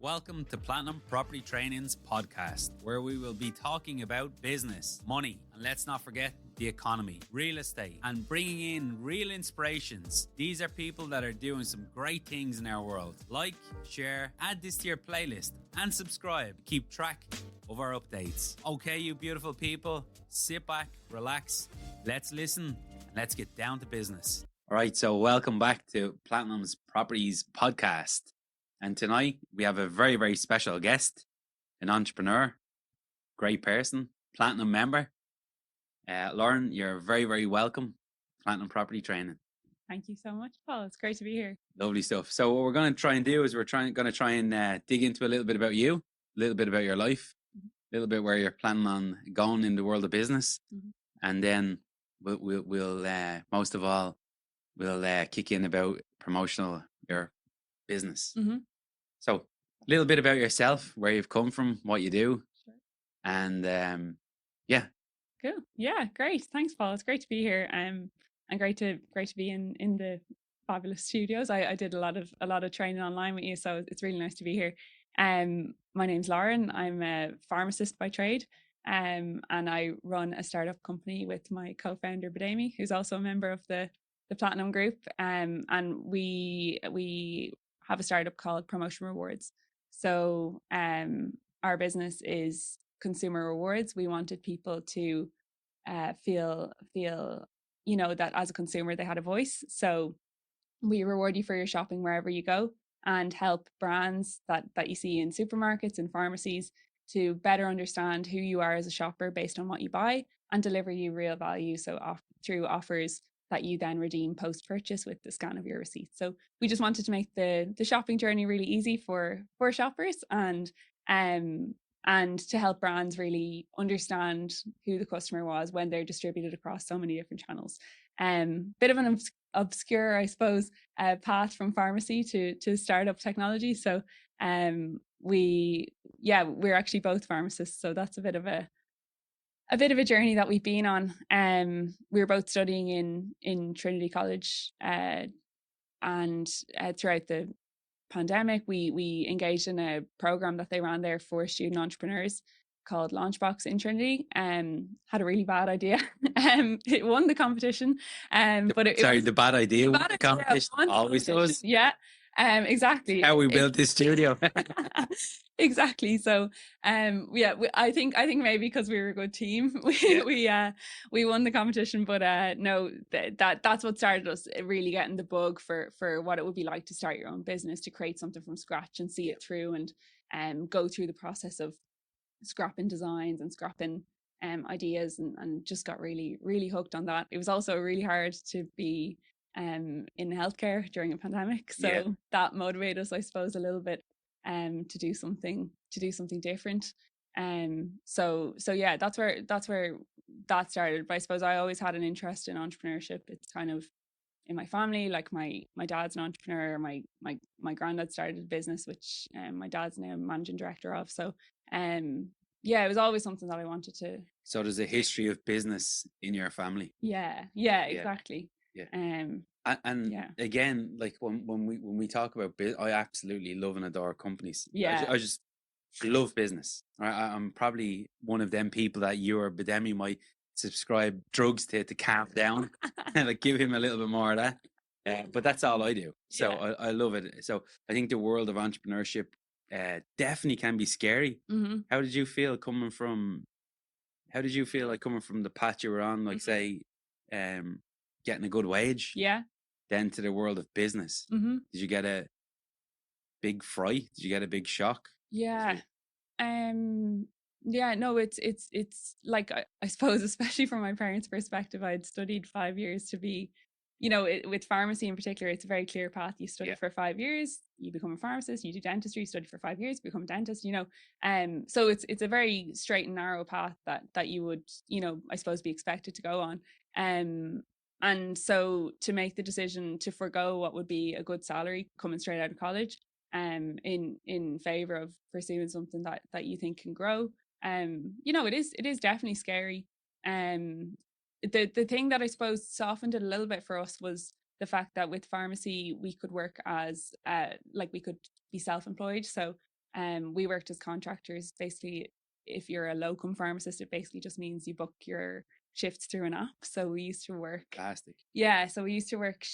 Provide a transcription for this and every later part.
Welcome to Platinum Property Training's podcast, where we will be talking about business, money, and let's not forget the economy, real estate, and bringing in real inspirations. These are people that are doing some great things in our world. Like, share, add this to your playlist, and subscribe. Keep track of our updates. Okay, you beautiful people, sit back, relax, let's listen, and let's get down to business. All right, so welcome back to Platinum's Properties podcast. And tonight we have a very, very special guest, an entrepreneur, great person, Platinum member. Lauren, you're very, very welcome. Platinum Property Training. Thank you so much, Paul. It's great to be here. Lovely stuff. So what we're going to try and do is going to try and dig into a little bit about you, a little bit about your life, a little bit where you're planning on going in the world of business. And then we'll most of all, we'll kick in about promotional your business. So a little bit about yourself, where you've come from, what you do. Sure. And yeah. Cool. Yeah, great. Thanks, Paul. It's great to be here. And great to be in the fabulous studios. I did a lot of training online with you, so it's really nice to be here. My name's Lauren. I'm a pharmacist by trade. And I run a startup company with my co-founder Badami, who's also a member of the Platinum Group. And we have a startup called Promotion Rewards. So our business is consumer rewards. We wanted people to feel that as a consumer they had a voice. So we reward you for your shopping wherever you go, and help brands that you see in supermarkets and pharmacies to better understand who you are as a shopper based on what you buy, and deliver you real value. So through offers that you then redeem post-purchase with the scan of your receipt. So we just wanted to make the shopping journey really easy for shoppers, and to help brands really understand who the customer was when they're distributed across so many different channels. Bit of an obscure, I suppose, path from pharmacy to startup technology. So we're actually both pharmacists, so that's a bit of a journey that we've been on. We were both studying in Trinity College, and throughout the pandemic, we engaged in a program that they ran there for student entrepreneurs called Launchbox in Trinity. Had a really bad idea. It won the competition. The bad idea won the competition. Always does. Yeah. Exactly. How we built this studio. Exactly. So I think maybe because we were a good team, we won the competition. But no, that's what started us really getting the bug for what it would be like to start your own business, to create something from scratch and see it through, and go through the process of scrapping designs and scrapping ideas, and just got really, really hooked on that. It was also really hard to be in healthcare during a pandemic, so that motivated us, I suppose, a little bit to do something different. So yeah, that's where that started. But I suppose I always had an interest in entrepreneurship. It's kind of in my family. Like my dad's an entrepreneur. My granddad started a business, which my dad's now managing director of. So it was always something that I wanted to. So there's a history of business in your family. Yeah, exactly. Yeah. Again, like when we talk about business, I absolutely love and adore companies. Yeah. I just love business. I'm probably one of them people that you or Bademi might subscribe drugs to calm down and like give him a little bit more of that. But that's all I do. So I love it. So I think the world of entrepreneurship definitely can be scary. How did you feel coming from the path you were on, like say, getting a good wage, then to the world of business? Did you get a big fright? Did you get a big shock? No, it's like, I suppose, especially from my parents' perspective, I'd studied 5 years to be, with pharmacy in particular, it's a very clear path. You study for 5 years, you become a pharmacist. You do dentistry, study for 5 years, become a dentist. So it's a very straight and narrow path that you would, I suppose, be expected to go on. And so to make the decision to forgo what would be a good salary coming straight out of college, in favor of pursuing something that you think can grow, it is definitely scary. The thing that I suppose softened it a little bit for us was the fact that with pharmacy we could work as we could be self-employed. So We worked as contractors. Basically, if you're a locum pharmacist, it basically just means you book your shifts through an app. So we used to work. Fantastic. Yeah, so we used to work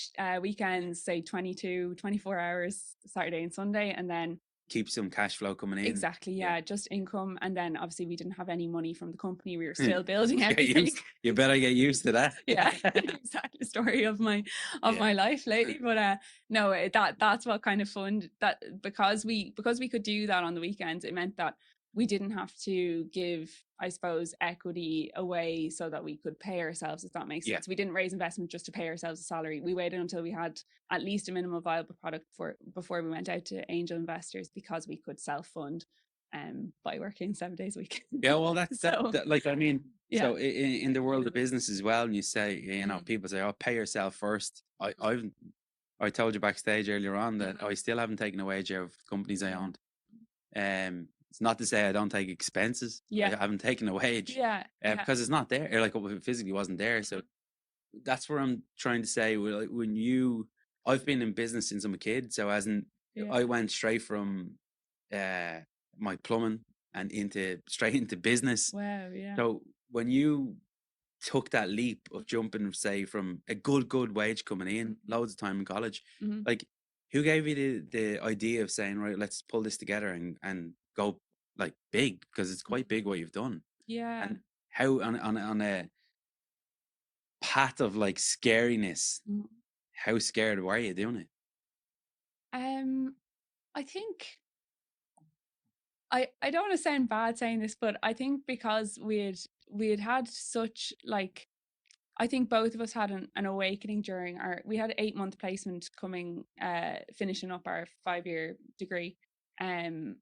weekends, say 22, 24 hours, Saturday and Sunday, and then Keep some cash flow coming in. exactly, yeah, just income. And then obviously we didn't have any money from the company. We were still building Get everything. you better get used to that. Yeah, exactly. Story of my life lately. But no, that's what kind of fund that, because we could do that on the weekends, it meant that we didn't have to give, I suppose, equity away so that we could pay ourselves, if that makes Yeah. sense. We didn't raise investment just to pay ourselves a salary. We waited until we had at least a minimal viable product before we went out to angel investors, because we could self-fund by working 7 days a week. Yeah, well, that's So, that, like, I mean, yeah. so in the world of business as well, and you say, you know, Mm. people say, "Oh, pay yourself first." I told you backstage earlier on that I still haven't taken a wage out of companies I owned. It's not to say I don't take expenses. Yeah. I haven't taken a wage. Yeah, because it's not there. Like, it physically wasn't there. So that's where I'm trying to say. I've been in business since I'm a kid. So I went straight from my plumbing and straight into business. Wow, yeah. So when you took that leap of jumping, say, from a good wage coming in, loads of time in college, like, who gave you the idea of saying, right, let's pull this together and go like big? Because it's quite big what you've done. Yeah. And how on a path of like scariness, how scared were you doing it? I think I don't want to sound bad saying this, but I think because we had such, like, I think both of us had an awakening during we had an 8-month placement coming, finishing up our 5-year degree. And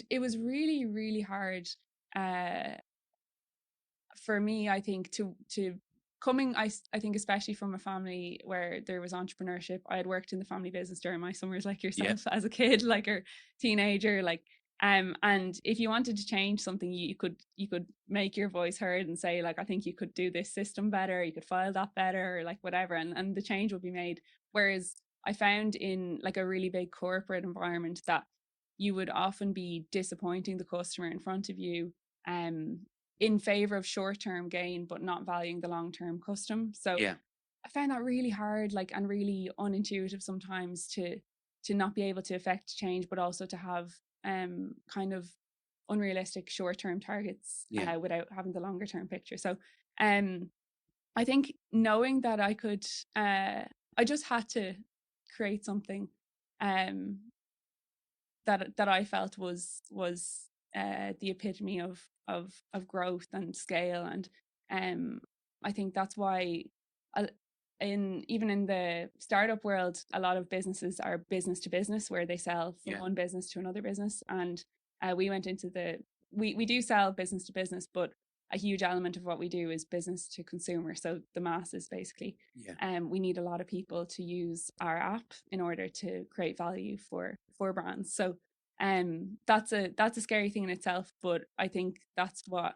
it was really, really hard for me, I think, to coming, I think, especially from a family where there was entrepreneurship. I had worked in the family business during my summers, like yourself, as a kid, like, or teenager, like, and if you wanted to change something, you could make your voice heard and say, like, I think you could do this system better, you could file that better, or like whatever, and the change would be made. Whereas I found in like a really big corporate environment that you would often be disappointing the customer in front of you, in favor of short-term gain, but not valuing the long-term custom. So I found that really hard, like, and really unintuitive sometimes to not be able to affect change, but also to have kind of unrealistic short-term targets without having the longer-term picture. So I think knowing that I could, I just had to create something that I felt was the epitome of growth and scale. And I think that's why even in the startup world, a lot of businesses are business to business, where they sell from one business to another business. And we went into we do sell business to business, but a huge element of what we do is business to consumer, so the masses, basically. We need a lot of people to use our app in order to create value for brands. So that's a scary thing in itself, but I think that's what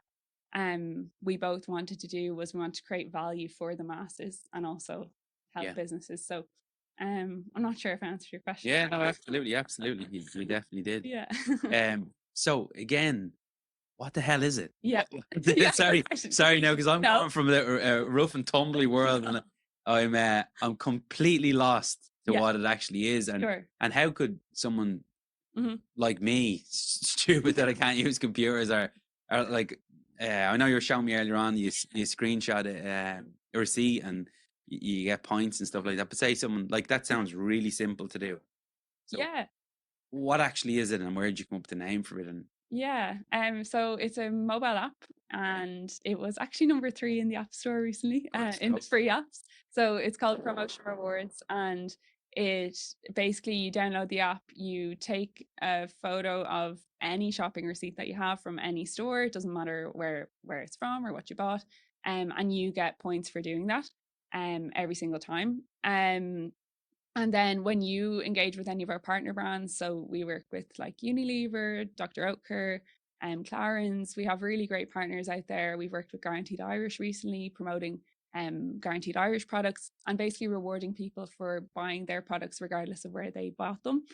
we both wanted to do, was we want to create value for the masses and also help businesses. So I'm not sure if I answered your question. Yeah, no, absolutely, you definitely did. Yeah. So again, what the hell is it? Yeah. Sorry, no, because I'm coming from a rough and tumbly world, and I'm completely lost to what it actually is, and how could someone like me, stupid that I can't use computers, or like, I know you were showing me earlier on, you screenshot a receipt and you get points and stuff like that. But say someone like that sounds really simple to do. So what actually is it, and where did you come up with the name for it? And so it's a mobile app, and it was actually number 3 in the App Store recently, in the free apps. So it's called Promotion Rewards, and it basically, you download the app, you take a photo of any shopping receipt that you have from any store. It doesn't matter where it's from or what you bought, and you get points for doing that every single time. And then when you engage with any of our partner brands, so we work with like Unilever, Dr. Oetker, Clarins, we have really great partners out there. We've worked with Guaranteed Irish recently, promoting Guaranteed Irish products and basically rewarding people for buying their products regardless of where they bought them.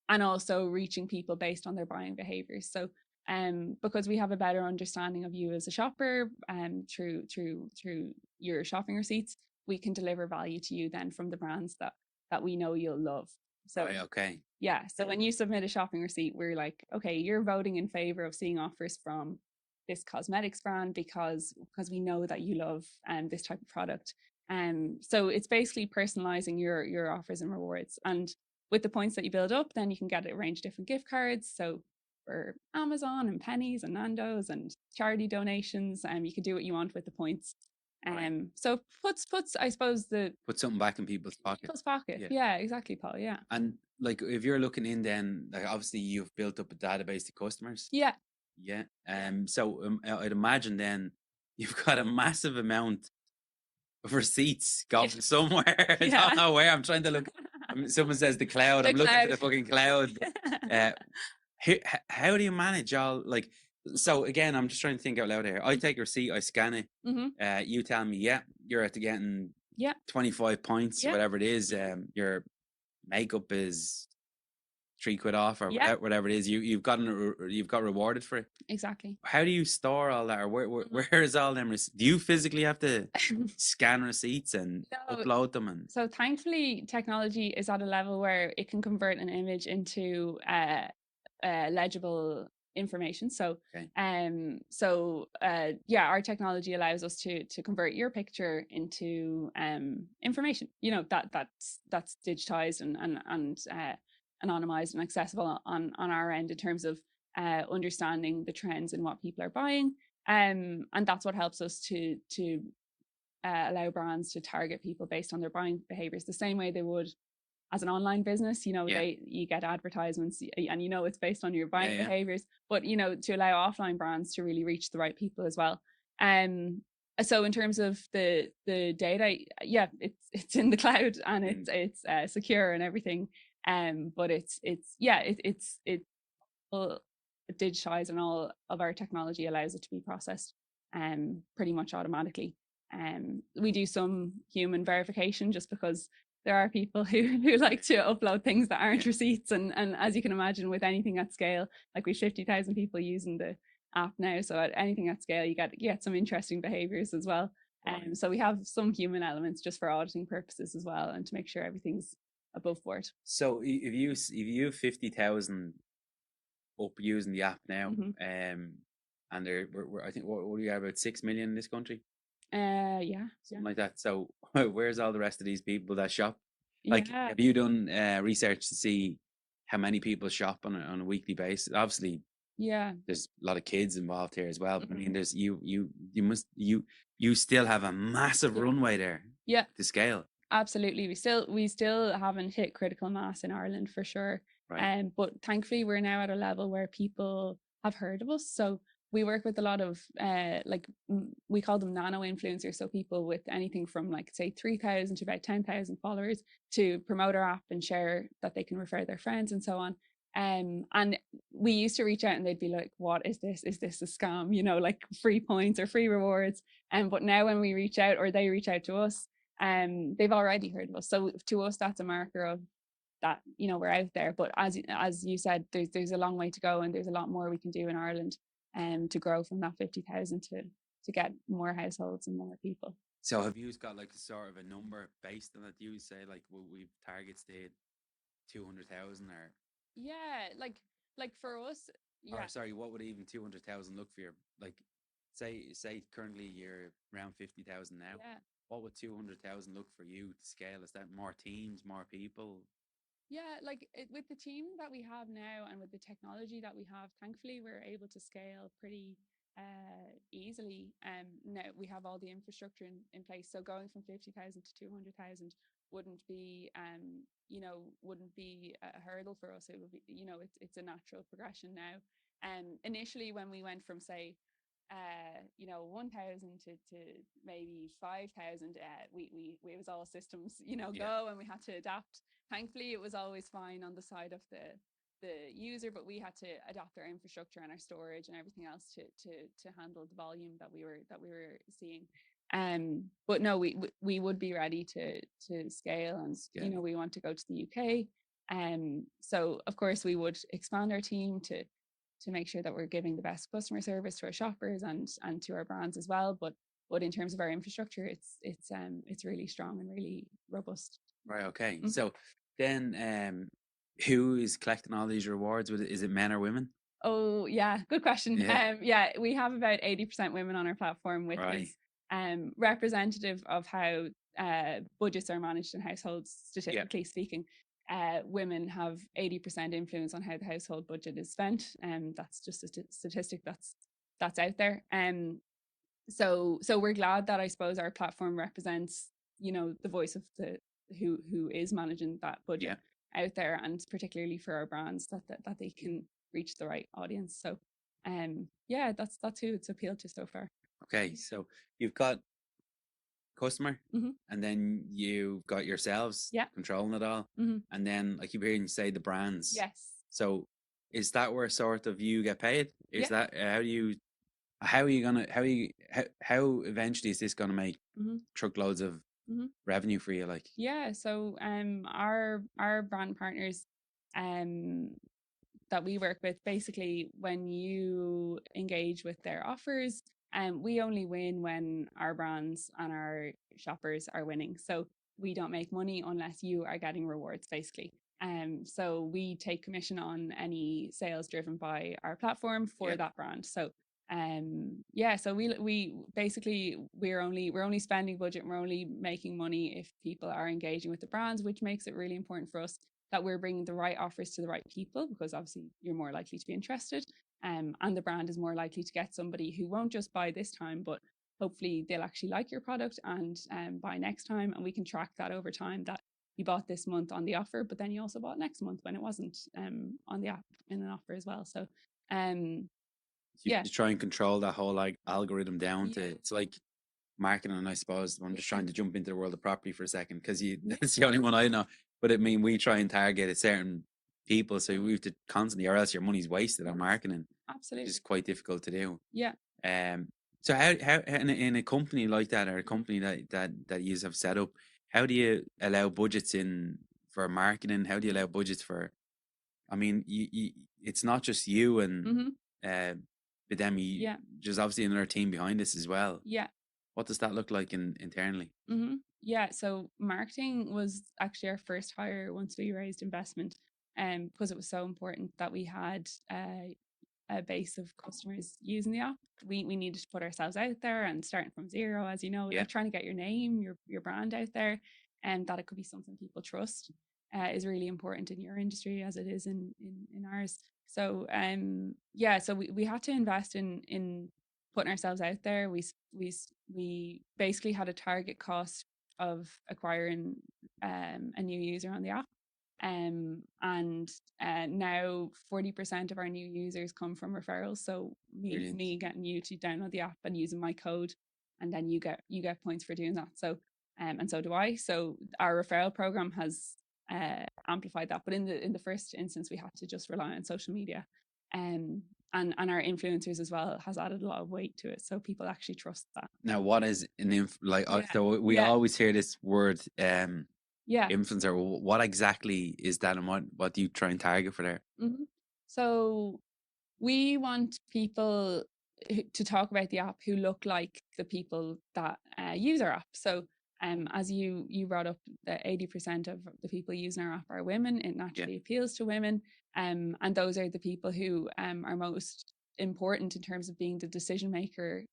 and also reaching people based on their buying behaviors. So because we have a better understanding of you as a shopper through your shopping receipts, we can deliver value to you then from the brands that we know you'll love. So Right, okay. yeah, so when you submit a shopping receipt, we're like, okay, you're voting in favor of seeing offers from this cosmetics brand because we know that you love this type of product. So it's basically personalizing your offers and rewards. And with the points that you build up, then you can get a range of different gift cards. So for Amazon and Pennies and Nando's and charity donations, you can do what you want with the points. Right. So puts I suppose Put something back in people's pocket. people's pocket. Yeah. Yeah, exactly, Paul. Yeah. And like if you're looking in, then like obviously you've built up a database of customers. Yeah. Yeah. So I'd imagine then you've got a massive amount of receipts going somewhere. I Yeah. don't know where. I'm trying to look. Someone says the cloud. The I'm looking for the cloud. fucking cloud. How do you manage all like? So again, I'm just trying to think out loud here. I take your receipt, I scan it. Mhm. You tell me, yeah, you're at the getting Yeah. 25 points, Yeah. whatever it is. Your makeup is £3 off or Yeah. whatever it is. You've got rewarded for it. Exactly. How do you store all that, or where is all them? Do you physically have to scan receipts and No. upload them? And So thankfully, technology is at a level where it can convert an image into legible information. So, okay. Yeah, our technology allows us to convert your picture into information. You know that's digitized and anonymized and accessible on our end in terms of understanding the trends in what people are buying. And that's what helps us to allow brands to target people based on their buying behaviors the same way they would as an online business. You know, Yeah. you get advertisements and you know it's based on your buying Yeah. behaviors, but you know, to allow offline brands to really reach the right people as well. So in terms of the data, yeah, it's in the cloud and it's secure and everything. But it's all digitized, and all of our technology allows it to be processed pretty much automatically. We do some human verification just because there are people who like to upload things that aren't receipts, and as you can imagine, with anything at scale, like we've 50,000 people using the app now, so at anything at scale you get some interesting behaviors as well. So we have some human elements just for auditing purposes as well, and to make sure everything's above board. So if you have 50,000 up using the app now, and we're I think what do you have, about 6 million in this country? Yeah, something like that. So where's all the rest of these people that shop? Like, yeah. have you done research to see how many people shop on a weekly basis? Obviously, Yeah, there's a lot of kids involved here as well. But I mean, there's you still have a massive runway there. Yeah, to scale. Absolutely. We still haven't hit critical mass in Ireland for sure. Right. But thankfully we're now at a level where people have heard of us. So we work with a lot of we call them nano influencers. So people with anything from like say 3,000 to about 10,000 followers to promote our app and share that they can refer their friends and so on. And we used to reach out and they'd be like, what is this? Is this a scam? You know, like free points or free rewards. But now when we reach out or they reach out to us, they've already heard of us. So to us, that's a marker of that, you know, we're out there. But as you said, there's a long way to go, and there's a lot more we can do in Ireland to grow from that 50,000 to get more households and more people. So have you got like a sort of a number based on that? You say like we've targets did 200,000 or yeah, like for us, yeah. Or sorry, what would even 200,000 look for your, like say currently you're around 50,000 now. Yeah. What would 200,000 look for you to scale? Is that more teams, more people? Yeah, like with the team that we have now and with the technology that we have, thankfully we're able to scale pretty easily. Now we have all the infrastructure in place. So going from 50,000 to 200,000 wouldn't be wouldn't be a hurdle for us. It would be, you know, it's a natural progression now. Initially when we went from say 1,000 to maybe 5,000, we it was all systems, you know, go, and we had to adapt. Thankfully it was always fine on the side of the user, but we had to adapt our infrastructure and our storage and everything else to handle the volume that we were seeing. But no, we would be ready to scale, and you know, we want to go to the UK. So of course we would expand our team to make sure that we're giving the best customer service to our shoppers and to our brands as well. But in terms of our infrastructure, it's really strong and really robust. Right. Okay. Mm. So then, who is collecting all these rewards? Is it men or women? Oh yeah, good question. Yeah. Yeah, we have about 80% women on our platform, which Right. is representative of how budgets are managed in households, Yeah. statistically speaking. Women have 80% influence on how the household budget is spent, and that's just a statistic that's out there. So we're glad that I suppose our platform represents, you know, the voice of the who is managing that budget Yeah. out there, and particularly for our brands that they can reach the right audience. So yeah, that's who it's appealed to so far. Okay. So you've got customer, Hmm. and then you've got yourselves Yeah. controlling it all, Hmm. and then I keep hearing you say the brands. Yes. So is that where sort of you get paid? Is Yeah. that how are you gonna how eventually is this gonna make Hmm. truckloads of Hmm. revenue for you? Like, Yeah. So our brand partners um that we work with, basically when you engage with their offers, we only win when our brands and our shoppers are winning. So we don't make money unless you are getting rewards, basically. So we take commission on any sales driven by our platform for yeah, that brand. So yeah, so we basically we're only spending budget and we're only making money if people are engaging with the brands, which makes it really important for us that we're bringing the right offers to the right people, because obviously you're more likely to be interested, and the brand is more likely to get somebody who won't just buy this time, but hopefully they'll actually like your product and buy next time. And we can track that over time, that you bought this month on the offer, but then you also bought next month when it wasn't on the app in an offer as well. So yeah, you try and control that whole like algorithm down to yeah, it's like marketing, I suppose. I'm just yeah, trying to jump into the world of property for a second because yeah, it's the only one I know. But I mean, we try and target a certain people, so we have to constantly, or else your money's wasted on marketing, which absolutely, is quite difficult to do. yeah. Um, so how in a company like that, or a company that you have set up, how do you allow budgets in for marketing? How do you allow budgets for? I mean, it's not just you and Mm-hmm. uh, but then Yeah, there's obviously another team behind this as well. yeah. What does that look like internally? Mm-hmm. Yeah, so marketing was actually our first hire once we raised investment, because it was so important that we had a base of customers using the app. We needed to put ourselves out there, and starting from zero, as you know, Yeah, like trying to get your name, your brand out there, and that it could be something people trust is really important in your industry as it is in ours. So yeah, so we had to invest in putting ourselves out there. We basically had a target cost of acquiring a new user on the app. And now 40% of our new users come from referrals. So brilliant. me getting you to download the app and using my code, and then you get points for doing that. So and so do I. So our referral program has amplified that. But in the first instance, we had to just rely on social media, and our influencers as well has added a lot of weight to it. So people actually trust that. Now, what is like? Yeah, So we yeah, always hear this word, yeah. influencer. What exactly is that, and what do you try and target for there? Hmm. So we want people to talk about the app who look like the people that use our app. So as you brought up, that 80% of the people using our app are women. It Yeah, naturally appeals to women, and those are the people who are most important in terms of being the decision maker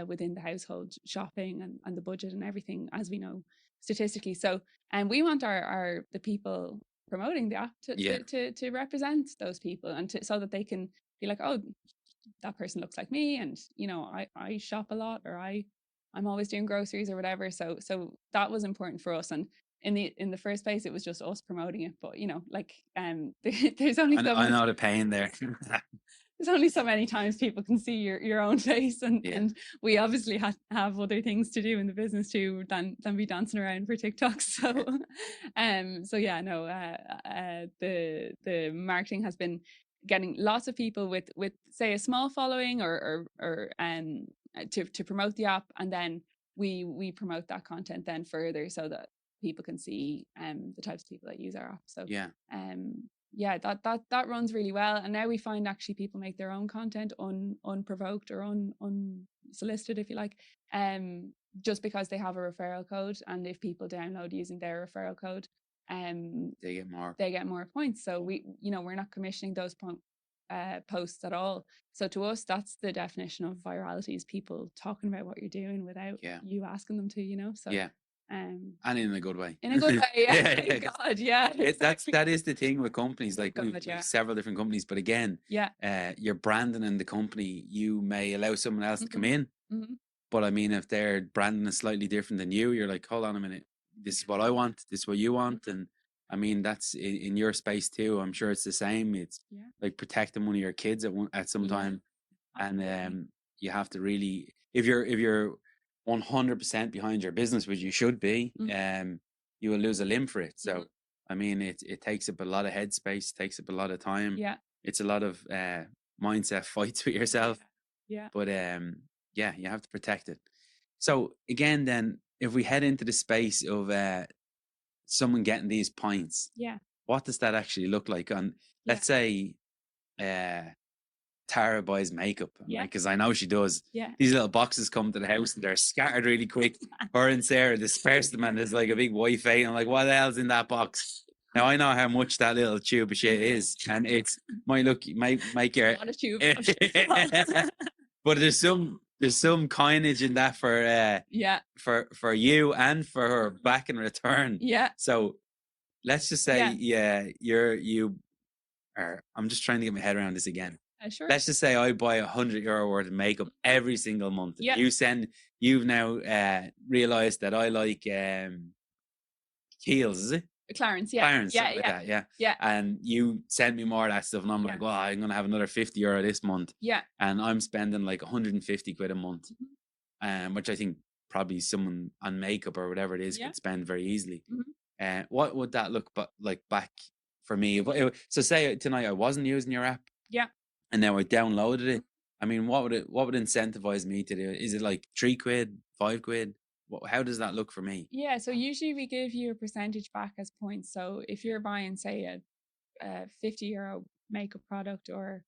within the household, shopping and the budget and everything, as we know statistically. So we want our the people promoting the app yeah. to represent those people, and so that they can be like, oh, that person looks like me, and you know, I shop a lot, or I'm always doing groceries or whatever. So that was important for us. And in the first place, it was just us promoting it. But you know, like there's only so I much. know the pain there. There's only so many times people can see your own face, and Yeah, and we obviously have other things to do in the business too than be dancing around for TikTok. So yeah. so yeah, no, the marketing has been getting lots of people with say a small following, or to promote the app, and then we promote that content then further, so that people can see the types of people that use our app. So Yeah. yeah, that runs really well. And now we find actually people make their own content unprovoked or unsolicited, if you like, just because they have a referral code, and if people download using their referral code, They get more. they get more points. So we're not commissioning those posts at all. So to us, that's the definition of virality: is people talking about what you're doing without you asking them to. So yeah. And in a good way. In a good way, yeah. Yeah. God, yeah. That is the thing with companies, like God, yeah. several different companies. But again, you're branding in the company. You may allow someone else to come in, but I mean, if their branding is slightly different than you, you're like, hold on a minute, this is what I want, this is what you want, and I mean, that's in your space too. I'm sure it's the same. It's like protecting one of your kids at some time, and you have to really, if you're 100% behind your business, which you should be, you will lose a limb for it. So I mean, it takes up a lot of headspace, takes up a lot of time. Yeah, it's a lot of mindset fights with yourself. Yeah, but yeah, you have to protect it. So again, then, if we head into the space of someone getting these points, what does that actually look like? On let's say Tara buys makeup, because I know she does. These little boxes come to the house and they're scattered really quick. Her and Sarah disperse them, and there's like a big Wi-Fi. I'm like, what the hell's in that box? Now I know how much that little tube of shit is, and it might make your not a tube. but there's some coinage in that for you and for her back in return. So let's just say I'm just trying to get my head around this again. Sure. Let's just say I buy €100 worth of makeup every single month. You've now realized that I like Kiehl's, is it? Clarence, Clarence, and you send me more of that stuff, and I'm like, well, I'm gonna have another €50 this month. And I'm spending like 150 quid a month, which I think probably someone on makeup or whatever it is could spend very easily. What would that look like back for me? So say tonight I wasn't using your app, and now I downloaded it. I mean, what would incentivize me to do? Is it like 3 quid, 5 quid? How does that look for me? Yeah, so usually we give you a percentage back as points. So if you're buying, say, a €50 makeup product, or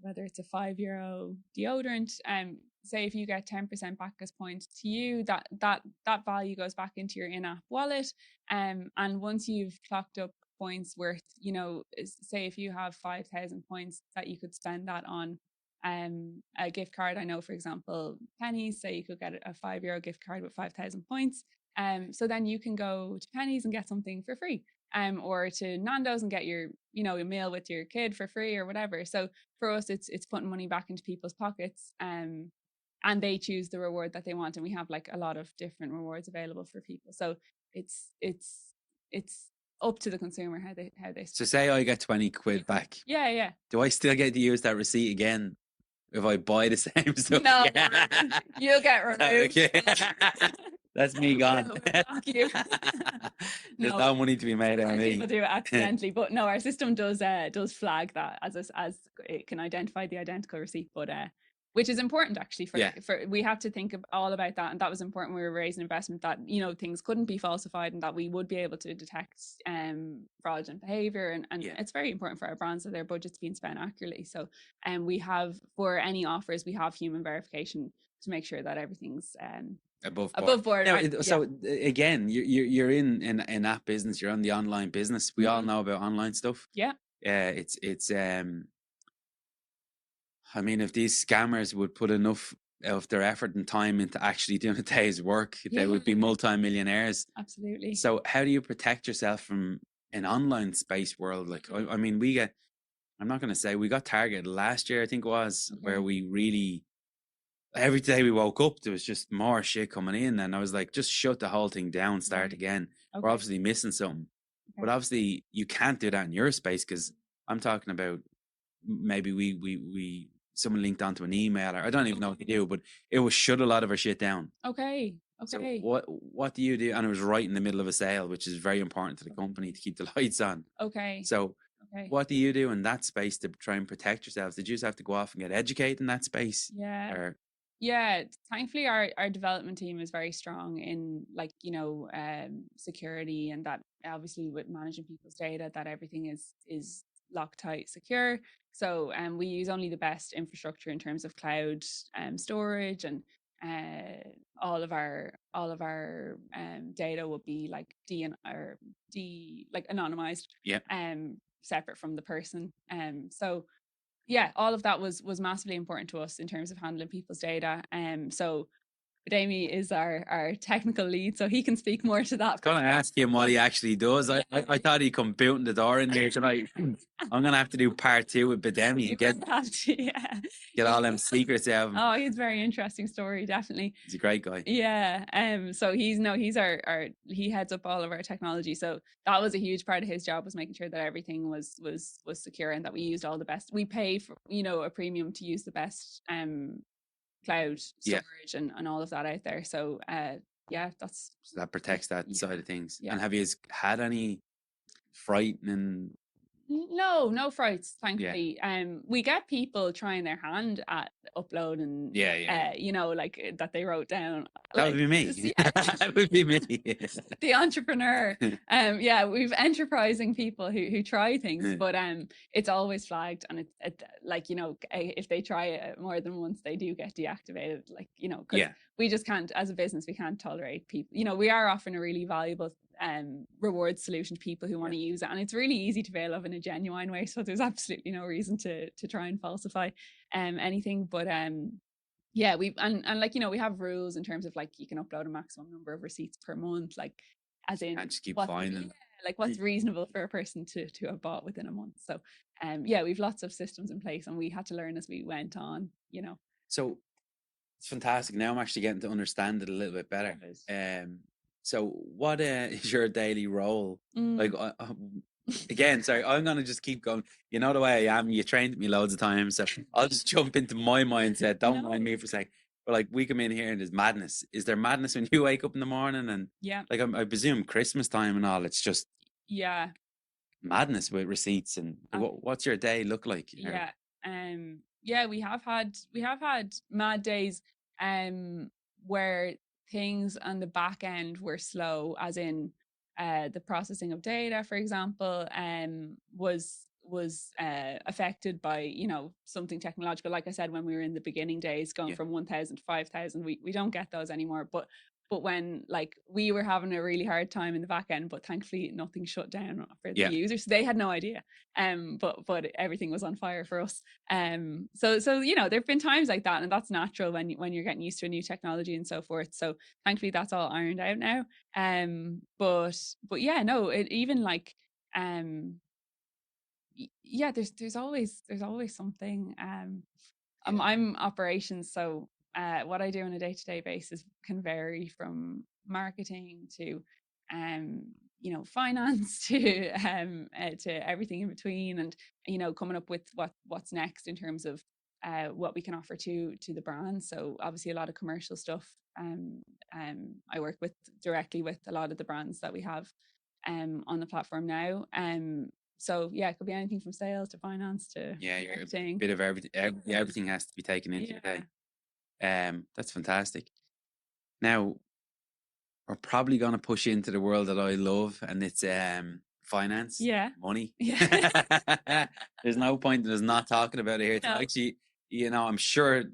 whether it's a €5 deodorant, say if you get 10% back as points to you, that value goes back into your in-app wallet. And once you've clocked up points worth, say if you have 5,000 points that you could spend that on a gift card. I know, for example, Pennies, say you could get a €5 gift card with 5,000 points. So then you can go to Pennies and get something for free, or to Nando's and get your, a meal with your kid for free or whatever. So for us, it's putting money back into people's pockets, and they choose the reward that they want. And we have like a lot of different rewards available for people. So it's up to the consumer how they. So say I get 20 quid back. Yeah. Do I still get to use that receipt again if I buy the same stuff? No, you'll get removed. Okay. That's me gone. There's no money to be made out of me. People do it accidentally, but no, our system does flag that as it can identify the identical receipt, but which is important actually for we have to think all about that, and that was important when we were raising investment, that things couldn't be falsified and that we would be able to detect fraudulent behavior, and it's very important for our brands that their budget's being spent accurately. So we have, for any offers, we have human verification to make sure that everything's above board. Now, so again, you're in an app business, you're on the online business. We all know about online stuff. It's I mean, if these scammers would put enough of their effort and time into actually doing a day's work, they would be multi-millionaires. Absolutely. So how do you protect yourself from an online space world? Like, I mean, I'm not going to say we got targeted last year, I think it was, where we really, every day we woke up, there was just more shit coming in. And I was like, just shut the whole thing down, start again. We're obviously missing something. But obviously you can't do that in your space, because I'm talking about maybe we someone linked onto an email, or I don't even know what they do, but it was shut a lot of our shit down. Okay. So what do you do? And it was right in the middle of a sale, which is very important to the company to keep the lights on. So what do you do in that space to try and protect yourselves? Did you just have to go off and get educated in that space? Yeah. Yeah, thankfully our development team is very strong in, like, security, and that obviously with managing people's data, that everything is Loctite secure. So we use only the best infrastructure in terms of cloud storage, and all of our data will be like like anonymized, Yeah. separate from the person. So yeah, all of that was massively important to us in terms of handling people's data. So Damie is our technical lead, so he can speak more to I that. was going to ask him what he actually does. I thought he'd come booting the door in here tonight. I'm going to have to do part 2 with Bademi and get all them secrets out of him. Oh, he's a very interesting story, definitely. He's a great guy. Yeah. So he's our he heads up all of our technology. So that was a huge part of his job, was making sure that everything was secure, and that we used all the best. We pay for, a premium to use the best cloud storage and all of that out there. So yeah, that's So that protects that side of things. Yeah. And have you had any frightening? No frights, thankfully. We get people trying their hand at uploading, like that they wrote down. That would be me. That would be me. The entrepreneur. Yeah, we've enterprising people who try things, but it's always flagged, and it like, if they try it more than once, they do get deactivated. Like, because we just can't, as a business, we can't tolerate people. We are offering a really valuable reward solution to people who want to use it, and it's really easy to avail of in a genuine way. So there's absolutely no reason to try and falsify anything. But yeah, we have rules in terms of, like, you can upload a maximum number of receipts per month, like, as in, and just keep finding. Like, what's reasonable for a person to have bought within a month. So yeah, we've lots of systems in place, and we had to learn as we went on. So it's fantastic. Now I'm actually getting to understand it a little bit better. So what is your daily role? Like, again, sorry, I'm going to just keep going. You know the way I am. You trained me loads of times, so I'll just jump into my mindset. Don't mind me for a sec. But, like, we come in here and there's madness. Is there madness when you wake up in the morning? And like, I presume Christmas time and all, it's just madness with receipts. And what's your day look like? Yeah, we have had mad days where things on the back end were slow, as in the processing of data, for example, was affected by, something technological. Like I said, when we were in the beginning days, going from 1,000 to 5,000, we don't get those anymore. But when, like, we were having a really hard time in the back end, but thankfully nothing shut down for the users. They had no idea. But everything was on fire for us. So there've been times like that, and that's natural when you're getting used to a new technology and so forth. So thankfully that's all ironed out now. But yeah, no, it even, like, yeah, there's always something. I'm operations, so what I do on a day-to-day basis can vary from marketing to finance to everything in between, and coming up with what's next in terms of what we can offer to the brand. So obviously a lot of commercial stuff. I work directly with a lot of the brands that we have on the platform now. So yeah, it could be anything from sales to finance to marketing. A bit of everything. Everything has to be taken into the day. That's fantastic. Now, we're probably going to push into the world that I love, and it's finance, money. There's no point in us not talking about it here. No. Actually, I'm sure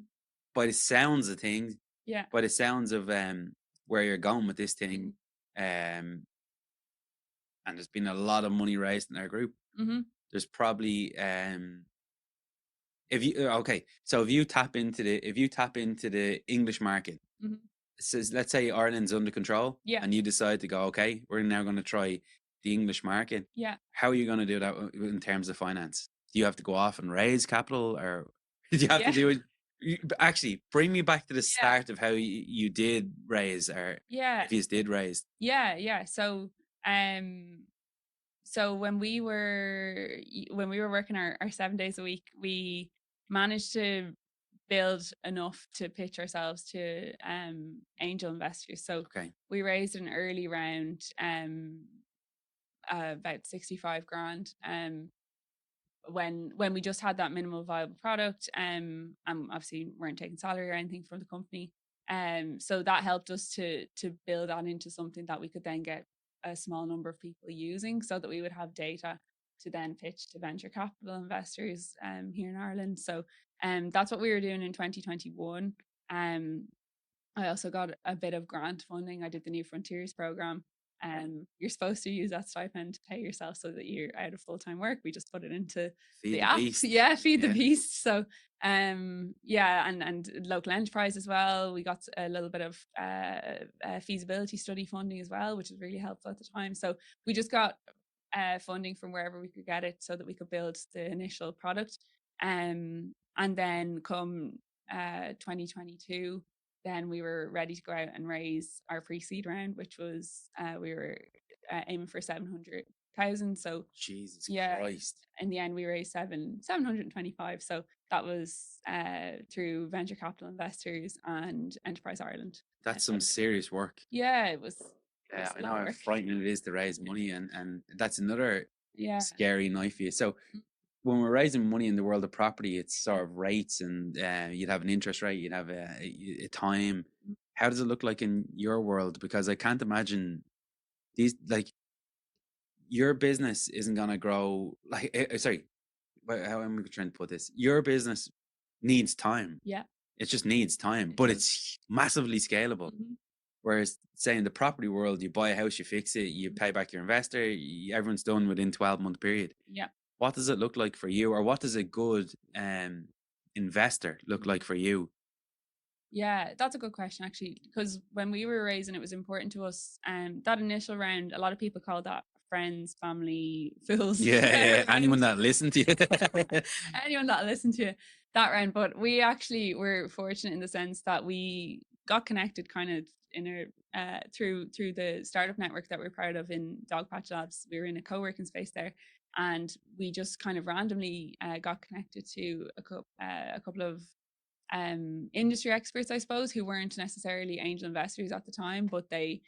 by the sounds of things, by the sounds of where you're going with this thing, and there's been a lot of money raised in our group. There's probably if you tap into the English market, says, let's say Ireland's under control, and you decide to go, okay, we're now going to try the English market. How are you going to do that in terms of finance? Do you have to go off and raise capital, or do you have to do it? Actually, bring me back to the start of how you did raise, or if you did raise. So when we were working our 7 days a week, we managed to build enough to pitch ourselves to angel investors. So we raised an early round, about 65 grand. when we just had that minimal viable product, and obviously weren't taking salary or anything from the company. So that helped us to build that into something that we could then get a small number of people using, so that we would have data to then pitch to venture capital investors here in Ireland. So that's what we were doing in 2021. Um, I also got a bit of grant funding. I did the New Frontiers program. You're supposed to use that stipend to pay yourself so that you're out of full-time work. We just put it into Feed the the app. beast. Yeah, feed the Yeah. beast. So yeah, and local enterprise as well. We got a little bit of feasibility study funding as well, which was really helpful at the time. So we just got funding from wherever we could get it so that we could build the initial product. And then come 2022, then we were ready to go out and raise our pre-seed round, which was we were aiming for 700,000. So Jesus yeah, Christ. in the end we raised 725. So that was through venture capital investors and Enterprise Ireland. That's some serious work. Yeah, it was. Yeah, I a know lot of how work. frightening it is to raise money, and that's another Yeah. scary night for you. So when we're raising money in the world of property, it's sort of rates, and you'd have an interest rate, you'd have a time. How does it look like in your world? Because I can't imagine these, like, your business isn't gonna grow. Like, sorry, how am I trying to put this? Your business needs time. Yeah. It just needs time, but it's massively scalable. Whereas, say in the property world, you buy a house, you fix it, you pay back your investor, everyone's done within 12-month period. Yeah. What does it look like for you, or what does a good investor look like for you? Yeah, that's a good question actually, because when we were raising, it was important to us. That initial round, a lot of people call that friends, family, fools. Yeah, anyone that listened to you. Anyone that listened to that round. But we actually were fortunate in the sense that we got connected kind of in a through the startup network that we're part of in Dogpatch Labs. We were in a co-working space there, and we just kind of randomly got connected to a couple of industry experts, I suppose, who weren't necessarily angel investors at the time, but they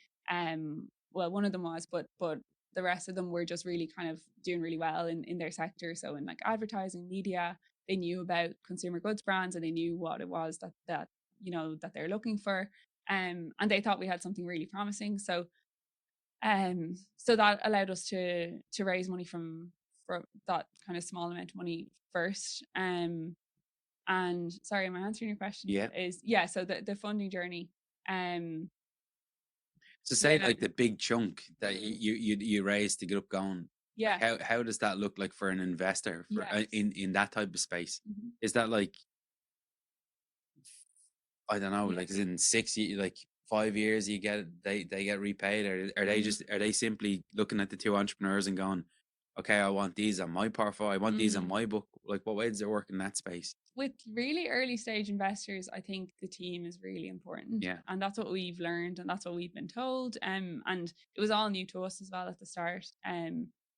well, one of them was, but the rest of them were just really kind of doing really well in their sector. So in like advertising, media, they knew about consumer goods brands, and they knew what it was that you know that they're looking for. And they thought we had something really promising. So so that allowed us to raise money from for that kind of small amount of money first. And sorry, am I answering your question? Yeah. So the funding journey. So say like the big chunk that you raise to get up going. Yeah. How does that look like for an investor for in that type of space? Mhm. Is that like, I don't know, like is in 6 years, like 5 years you get they get repaid, or are they just are they simply looking at the two entrepreneurs and going, okay, I want these on my portfolio, I want these on my book? Like, what way does it work in that space? With really early stage investors, I think the team is really important. Yeah. And that's what we've learned, and that's what we've been told. And it was all new to us as well at the start.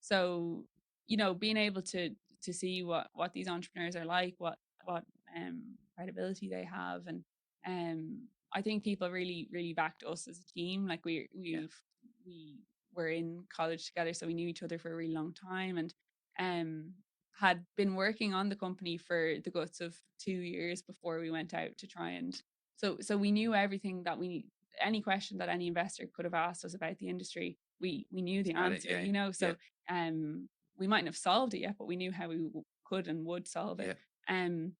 So, you know, being able to see what these entrepreneurs are like, what credibility they have, and I think people really backed us as a team. Like we were in college together, so we knew each other for a really long time, and had been working on the company for the guts of 2 years before we went out to try and so we knew everything that any question that any investor could have asked us about the industry, we knew the answer, you know. So we mightn't have solved it yet, but we knew how we could and would solve it. And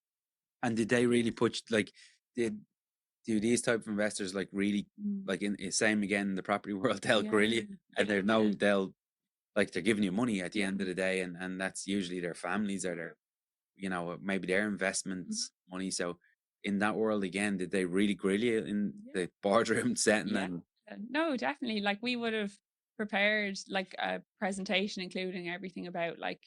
did they really push, like, do these type of investors like really like in same again in the property world, they'll grill you, and they'll like they're giving you money at the end of the day, and that's usually their families or their, you know, maybe their investments money. So in that world again, did they really grill you in the boardroom setting? And no, definitely. Like we would have prepared like a presentation including everything about like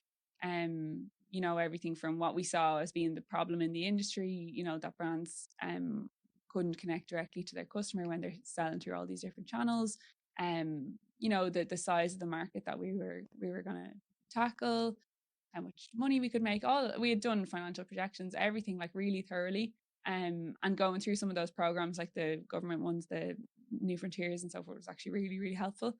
you know, everything from what we saw as being the problem in the industry, you know, that brands couldn't connect directly to their customer when they're selling through all these different channels. You know, the size of the market that we were gonna tackle, how much money we could make. All we had done financial projections, everything like really thoroughly. And going through some of those programs, like the government ones, the New Frontiers and so forth, was actually really helpful.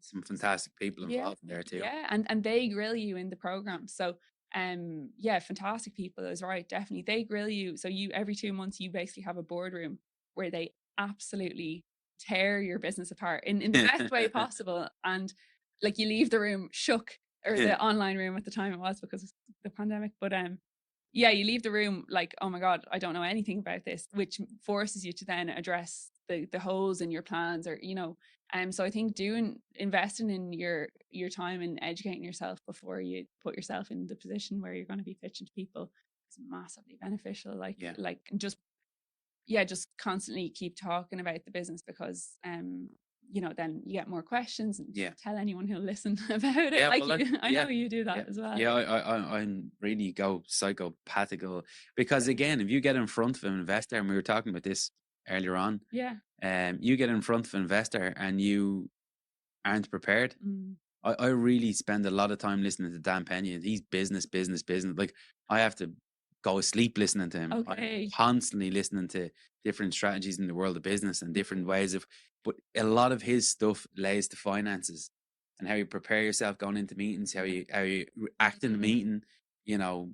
some fantastic people Yeah, involved in there too. yeah, and they grill you in the program. So, yeah, fantastic people is right, definitely. They grill you. So you every 2 months you basically have a boardroom where they absolutely tear your business apart in the best way possible, and like you leave the room shook, or the online room at the time it was because of the pandemic, but yeah, you leave the room like, oh my God, I don't know anything about this, which forces you to then address the holes in your plans, or so I think investing in your time and educating yourself before you put yourself in the position where you're going to be pitching to people is massively beneficial. Yeah. Like just yeah, just constantly keep talking about the business, because then you get more questions, and Yeah. tell anyone who'll listen about it. Yeah, Like well, I know you do that as well. Yeah, I'm really go psychopathical because again, if you get in front of an investor, and we were talking about this earlier on, Yeah. you get in front of an investor and you aren't prepared. Mm. I really spend a lot of time listening to Dan Pena. He's business, business, business. Like I have to go to sleep listening to him. Okay. I'm constantly listening to different strategies in the world of business and different ways of, but a lot of his stuff lays to finances and how you prepare yourself going into meetings, how you act in the meeting, you know,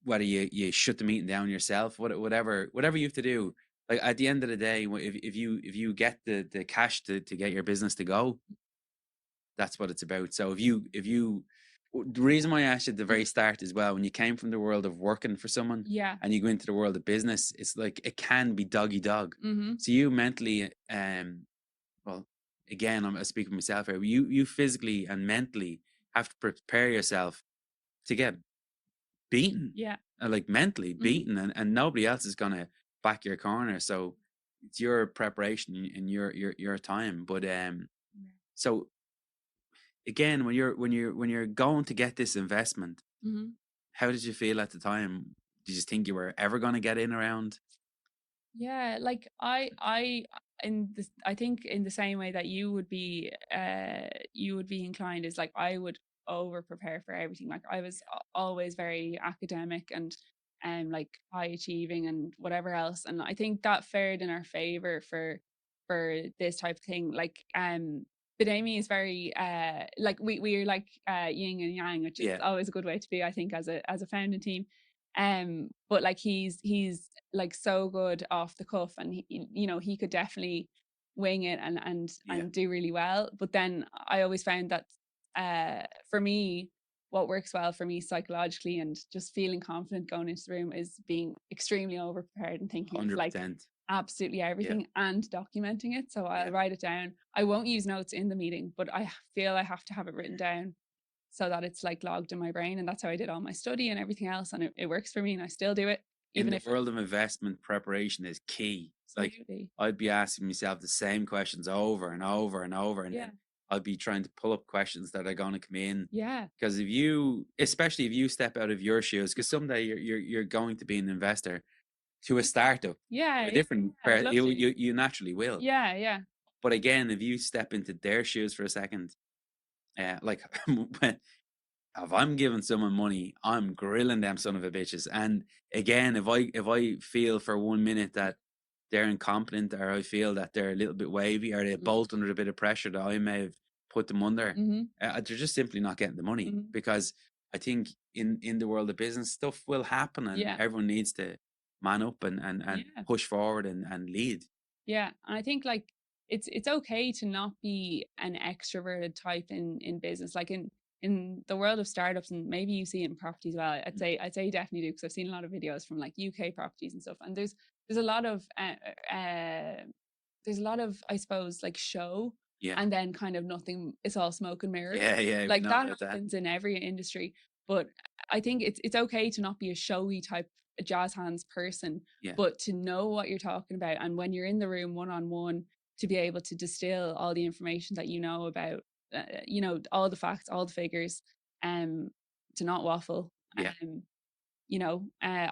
whether you shut the meeting down yourself, whatever you have to do. Like at the end of the day, if you get the cash to get your business to go, that's what it's about. So the reason why I asked you at the very start as well, when you came from the world of working for someone, Yeah. and you go into the world of business, it's like it can be doggy dog. Mm-hmm. So you mentally, well, again, I'm speaking for myself here. You physically and mentally have to prepare yourself to get beaten. Yeah. Like mentally beaten, and nobody else is gonna back your corner. So it's your preparation and your time. But so again, when you're going to get this investment, how did you feel at the time? Did you think you were ever going to get in around? Yeah, like I think in the same way that you would be inclined, is like I would over prepare for everything. Like I was always very academic and like high achieving and whatever else, and I think that fared in our favor for this type of thing. Like but Amy is very like we're like yin and yang, which is always a good way to be, I think, as a founding team. But like he's like so good off the cuff, and he could definitely wing it and do really well. But then I always found that for me, what works well for me psychologically and just feeling confident going into the room is being extremely over prepared and thinking of like 100%. absolutely everything and documenting it. So I'll write it down. I won't use notes in the meeting, but I feel I have to have it written down so that it's like logged in my brain. And that's how I did all my study and everything else. And it works for me, and I still do it. Even in the world of investment, preparation is key. Absolutely. Like I'd be asking myself the same questions over and over and over. And then I'd be trying to pull up questions that are going to come in. Yeah. Because especially if you step out of your shoes, because someday you're going to be an investor to a startup. Yeah. A different you naturally will. Yeah, yeah. But again, if you step into their shoes for a second, like if I'm giving someone money, I'm grilling them son of a bitches. And again, if I feel for 1 minute that they're incompetent, or I feel that they're a little bit wavy, or they bolt under a bit of pressure that I may have put them under, they're just simply not getting the money. Because I think in the world of business, stuff will happen, and everyone needs to man up and push forward and lead. Yeah, and I think like it's okay to not be an extroverted type in business. Like in the world of startups, and maybe you see it in property as well. I'd say you definitely do, because I've seen a lot of videos from like UK properties and stuff. And there's a lot of I suppose like show, and then kind of nothing. It's all smoke and mirrors. Yeah. Like that happens in every industry. But I think it's okay to not be a showy type jazz hands person, but to know what you're talking about, and when you're in the room one on one, to be able to distill all the information that you know about, all the facts, all the figures, to not waffle. I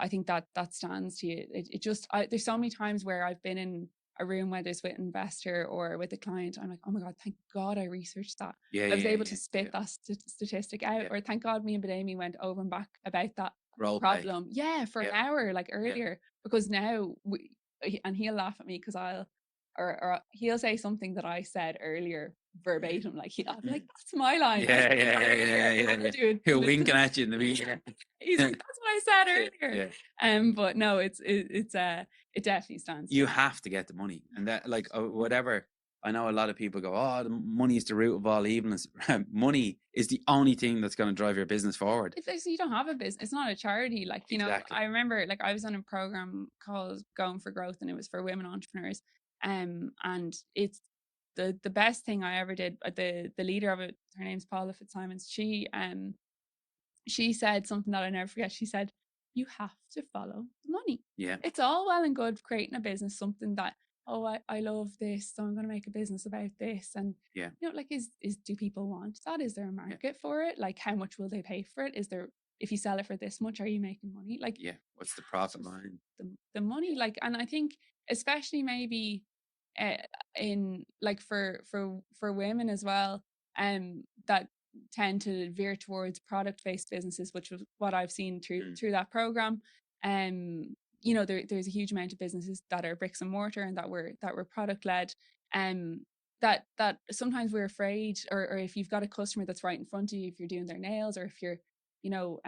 think that stands to you. It just there's so many times where I've been in a room, whether it's with an investor or with a client, I'm like, oh my God, thank God I researched that. I was able to spit that statistic out, or thank God me and Badami went over and back about that problem. Yeah, for an hour, like earlier, because now and he'll laugh at me because or he'll say something that I said earlier verbatim. Like I'd be like, that's my line. Yeah. You're winking at you in the meeting. He's like, that's what I said earlier. But no, it definitely stands. You have to get the money, and that like whatever. I know a lot of people go, oh, the money is the root of all evilness. Money is the only thing that's going to drive your business forward. It's like, so you don't have a business. It's not a charity. Like, you know, I remember like I was on a program called Going for Growth, and it was for women entrepreneurs. And it's the best thing I ever did. The leader of it, her name's Paula Fitzsimons. She said something that I never forget. She said, you have to follow the money. Yeah. It's all well and good creating a business, something that, oh, I love this, so I'm going to make a business about this. And, yeah, you know, like, do people want that? Is there a market for it? Like, how much will they pay for it? Is there, if you sell it for this much, are you making money? Like, yeah, what's the profit line? The money, like, and I think especially maybe in like for women as well, that tend to veer towards product-based businesses, which was what I've seen through that program. You know, there's a huge amount of businesses that are bricks and mortar and that were product led. That sometimes we're afraid, or if you've got a customer that's right in front of you, if you're doing their nails, or if you're, you know,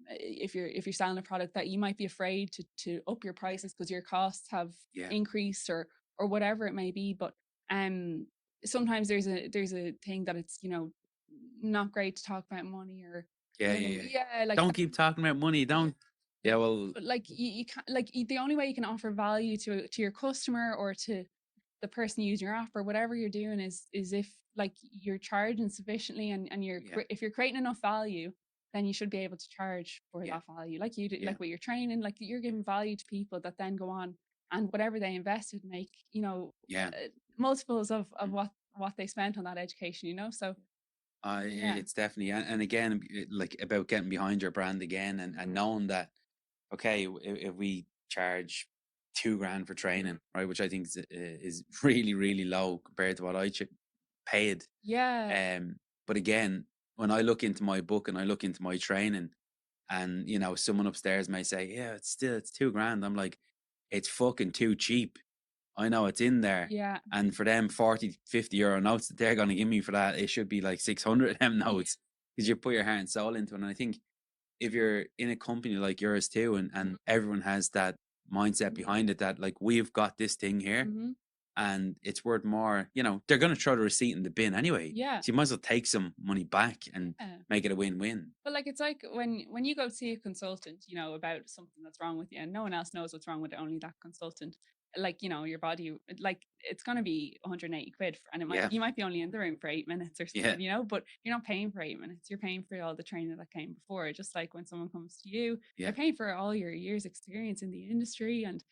if you're selling a product, that you might be afraid to up your prices because your costs have increased or whatever it may be. But sometimes there's a thing that it's, you know, not great to talk about money, or like, don't keep talking about money, don't. Yeah, well, but like you can't, like, the only way you can offer value to your customer or to the person using your app or whatever you're doing is if like you're charging sufficiently, and you're if you're creating enough value, then you should be able to charge for that value. Like you do, like with your training, like you're giving value to people that then go on and whatever they invested make, you know, multiples of what they spent on that education, you know. So it's definitely, and again, like about getting behind your brand again, and knowing that, okay, if we charge $2,000 for training, right, which I think is really, really low compared to what I paid. But again, when I look into my book and I look into my training, and you know, someone upstairs may say, yeah, it's $2,000. I'm like, it's fucking too cheap. I know it's in there. And for them 40, 50 euro notes that they're going to give me for that, it should be like 600 of them notes, because you put your heart and soul into it. And I think if you're in a company like yours too, and everyone has that mindset behind it, that like, we've got this thing here and it's worth more, you know, they're going to throw the receipt in the bin anyway. So you might as well take some money back and make it a win-win. But like, it's like when you go see a consultant, you know, about something that's wrong with you, and no one else knows what's wrong with it, only that consultant. Like, you know, your body, like, it's going to be 180 quid and it might, you might be only in the room for 8 minutes or something, you know, but you're not paying for 8 minutes. You're paying for all the training that came before. Just like when someone comes to you, you're paying for all your years experience in the industry, and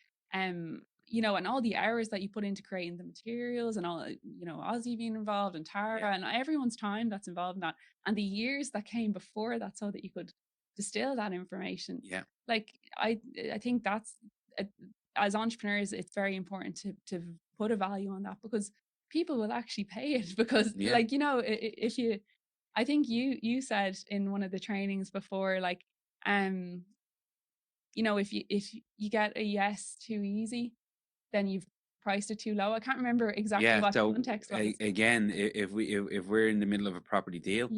you know, and all the hours that you put into creating the materials, and all, you know, Aussie being involved, and Tara, and everyone's time that's involved in that, and the years that came before that, so that you could distill that information. Like, I think that's as entrepreneurs, it's very important to put a value on that, because people will actually pay it. Because like, you know, if you, I think you said in one of the trainings before, like, you know, if you get a yes too easy, then you've priced it too low. I can't remember exactly what the context was. Again, if we're in the middle of a property deal,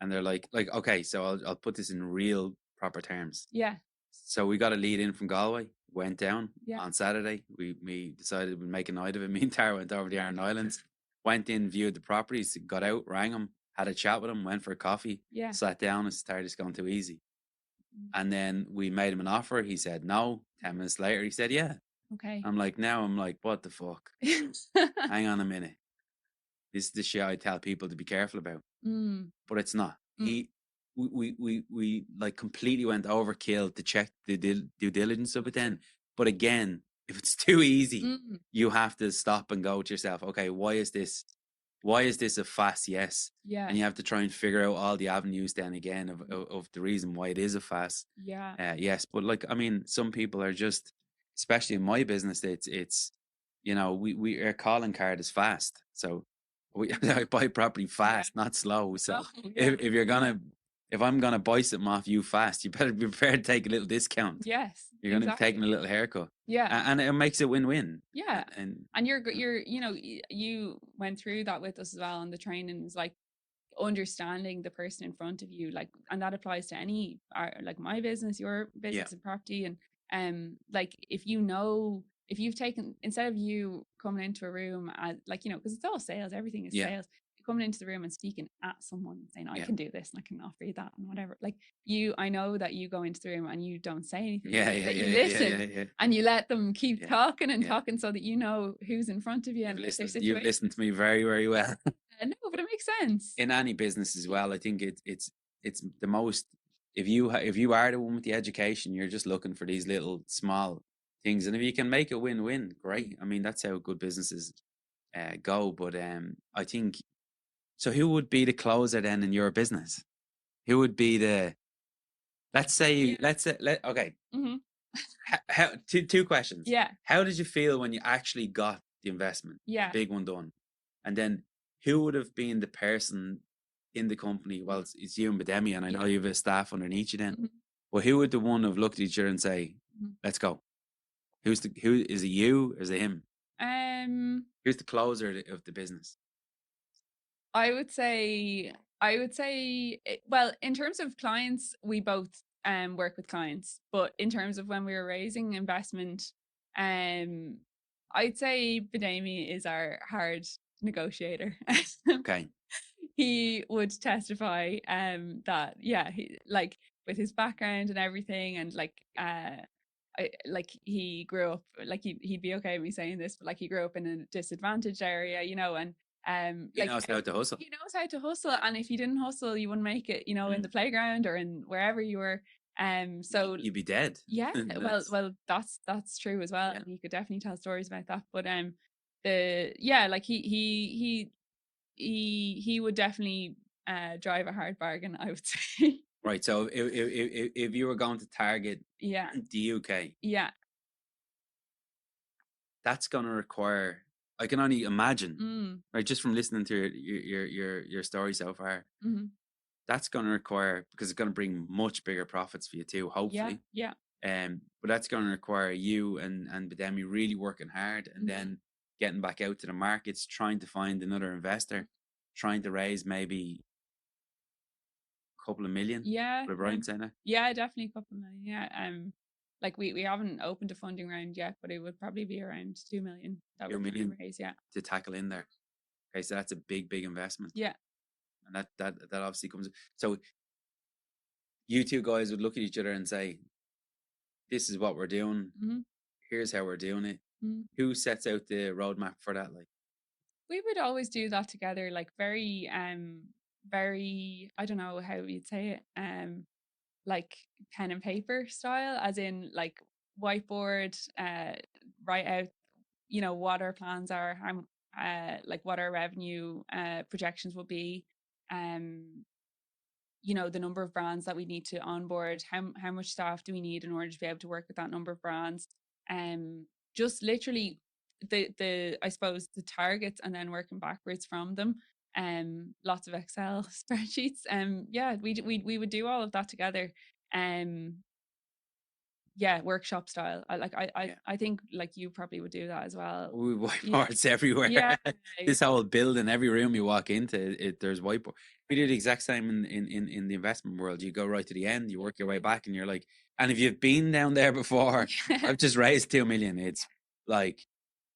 and they're like, okay, so I'll put this in real proper terms. So we got a lead in from Galway, went down on Saturday. We decided we'd make a night of it. Me and Tara went over the Aran Islands, went in, viewed the properties, got out, rang him, had a chat with him, went for a coffee, sat down, and started just going too easy. And then we made him an offer. He said no. 10 minutes later, he said yeah. Okay. I'm like, what the fuck? Hang on a minute. This is the shit I tell people to be careful about. But it's not. We like completely went overkill to check the due diligence of it then. But again, if it's too easy, you have to stop and go to yourself, okay, why is this a fast yes? And you have to try and figure out all the avenues then again of the reason why it is a fast yes. But like, I mean, some people are just, especially in my business, it's you know, we our calling card is fast. So I buy property fast, not slow. So if I'm gonna buy something off you fast, you better be prepared to take a little discount. Yes, you're gonna be taking a little haircut. Yeah. And it makes it win-win. Yeah. And And you're, you went through that with us as well on the training. It's like understanding the person in front of you, like, and that applies to any, like my business, your yeah, business and property. And like, if you've taken, instead of you coming into a room as, like, because it's all sales, everything is yeah, sales, coming into the room and speaking at someone and saying, I yeah, can do this and I can offer you that and whatever. Like, I know that you go into the room and you don't say anything, yeah, yeah, that you yeah, yeah, yeah, listen yeah, yeah, and you let them keep yeah, talking and yeah. talking, so that you know who's in front of you and what their You've situation. listened to me very, very well. No, but it makes sense. In any business as well, I think it's the most, if you are the one with the education, you're just looking for these little small things, and if you can make it win-win, great. I mean, that's how good businesses go. But I think so. Who would be the closer then in your business? Who would be the, let's say, okay. Hmm. How, two questions. Yeah. How did you feel when you actually got the investment, the Yeah. big one done? And then who would have been the person in the company? Well, it's you and Bademi, and I know you have a staff underneath you then. Mhm. Well, who would the one have looked at each other and say, Mhm. let's go? Who is it, you or is it him? Um, Who's the closer of the business? I would say, well, in terms of clients, we both work with clients, but in terms of when we were raising investment, um, I'd say Bademi is our hard negotiator. Okay. He would testify that, yeah, like, with his background and everything, and like like, he grew up, like, he'd be okay with me saying this, but like, he grew up in a disadvantaged area, and He knows how to hustle. he knows how to hustle, and if you didn't hustle, you wouldn't make it, in the playground or in wherever you were. So You'd be dead. yeah, well, that's true as well, Yeah. and he could definitely tell stories about that. But like, he would definitely drive a hard bargain, I would say. Right. So if you were going to target Yeah, the UK, yeah. that's going to require, I can only imagine, Mm. right, just from listening to your story so far, Hmm. that's going to require, because it's going to bring much bigger profits for you too, Yeah, hopefully. yeah. But that's going to require you and Bademi really working hard, and Mhm. then getting back out to the markets, trying to find another investor, trying to raise maybe a couple of million. Yeah, Would I be right in saying that? yeah, definitely a couple million. Yeah, like, we haven't opened a funding round yet, but it would probably be around 2 million that 2 we're trying to million raise. Yeah, to tackle in there. Okay, so that's a big investment. yeah. And that obviously comes. So you two guys would look at each other and say, this is what we're doing. Hmm. Here's how we're doing it. Hmm. Who sets out the roadmap for that? Like, We would always do that together, like, very, very, I don't know how you'd say it, like, pen and paper style, as in, like, whiteboard, write out, what our plans are, how, like, what our revenue projections will be, um, the number of brands that we need to onboard, how much staff do we need in order to be able to work with that number of brands, just literally the I suppose the targets, and then working backwards from them. Lots of Excel spreadsheets. Yeah, we would do all of that together. Um, yeah, workshop style. yeah, I think, like, you probably would do that as well. we Yeah, whiteboards everywhere. yeah, This whole building, every room you walk into, there's whiteboard. We do the exact same in the investment world. You go right to the end, you work your way back, and you're like, and if you've been down there before, I've just raised 2 million. It's like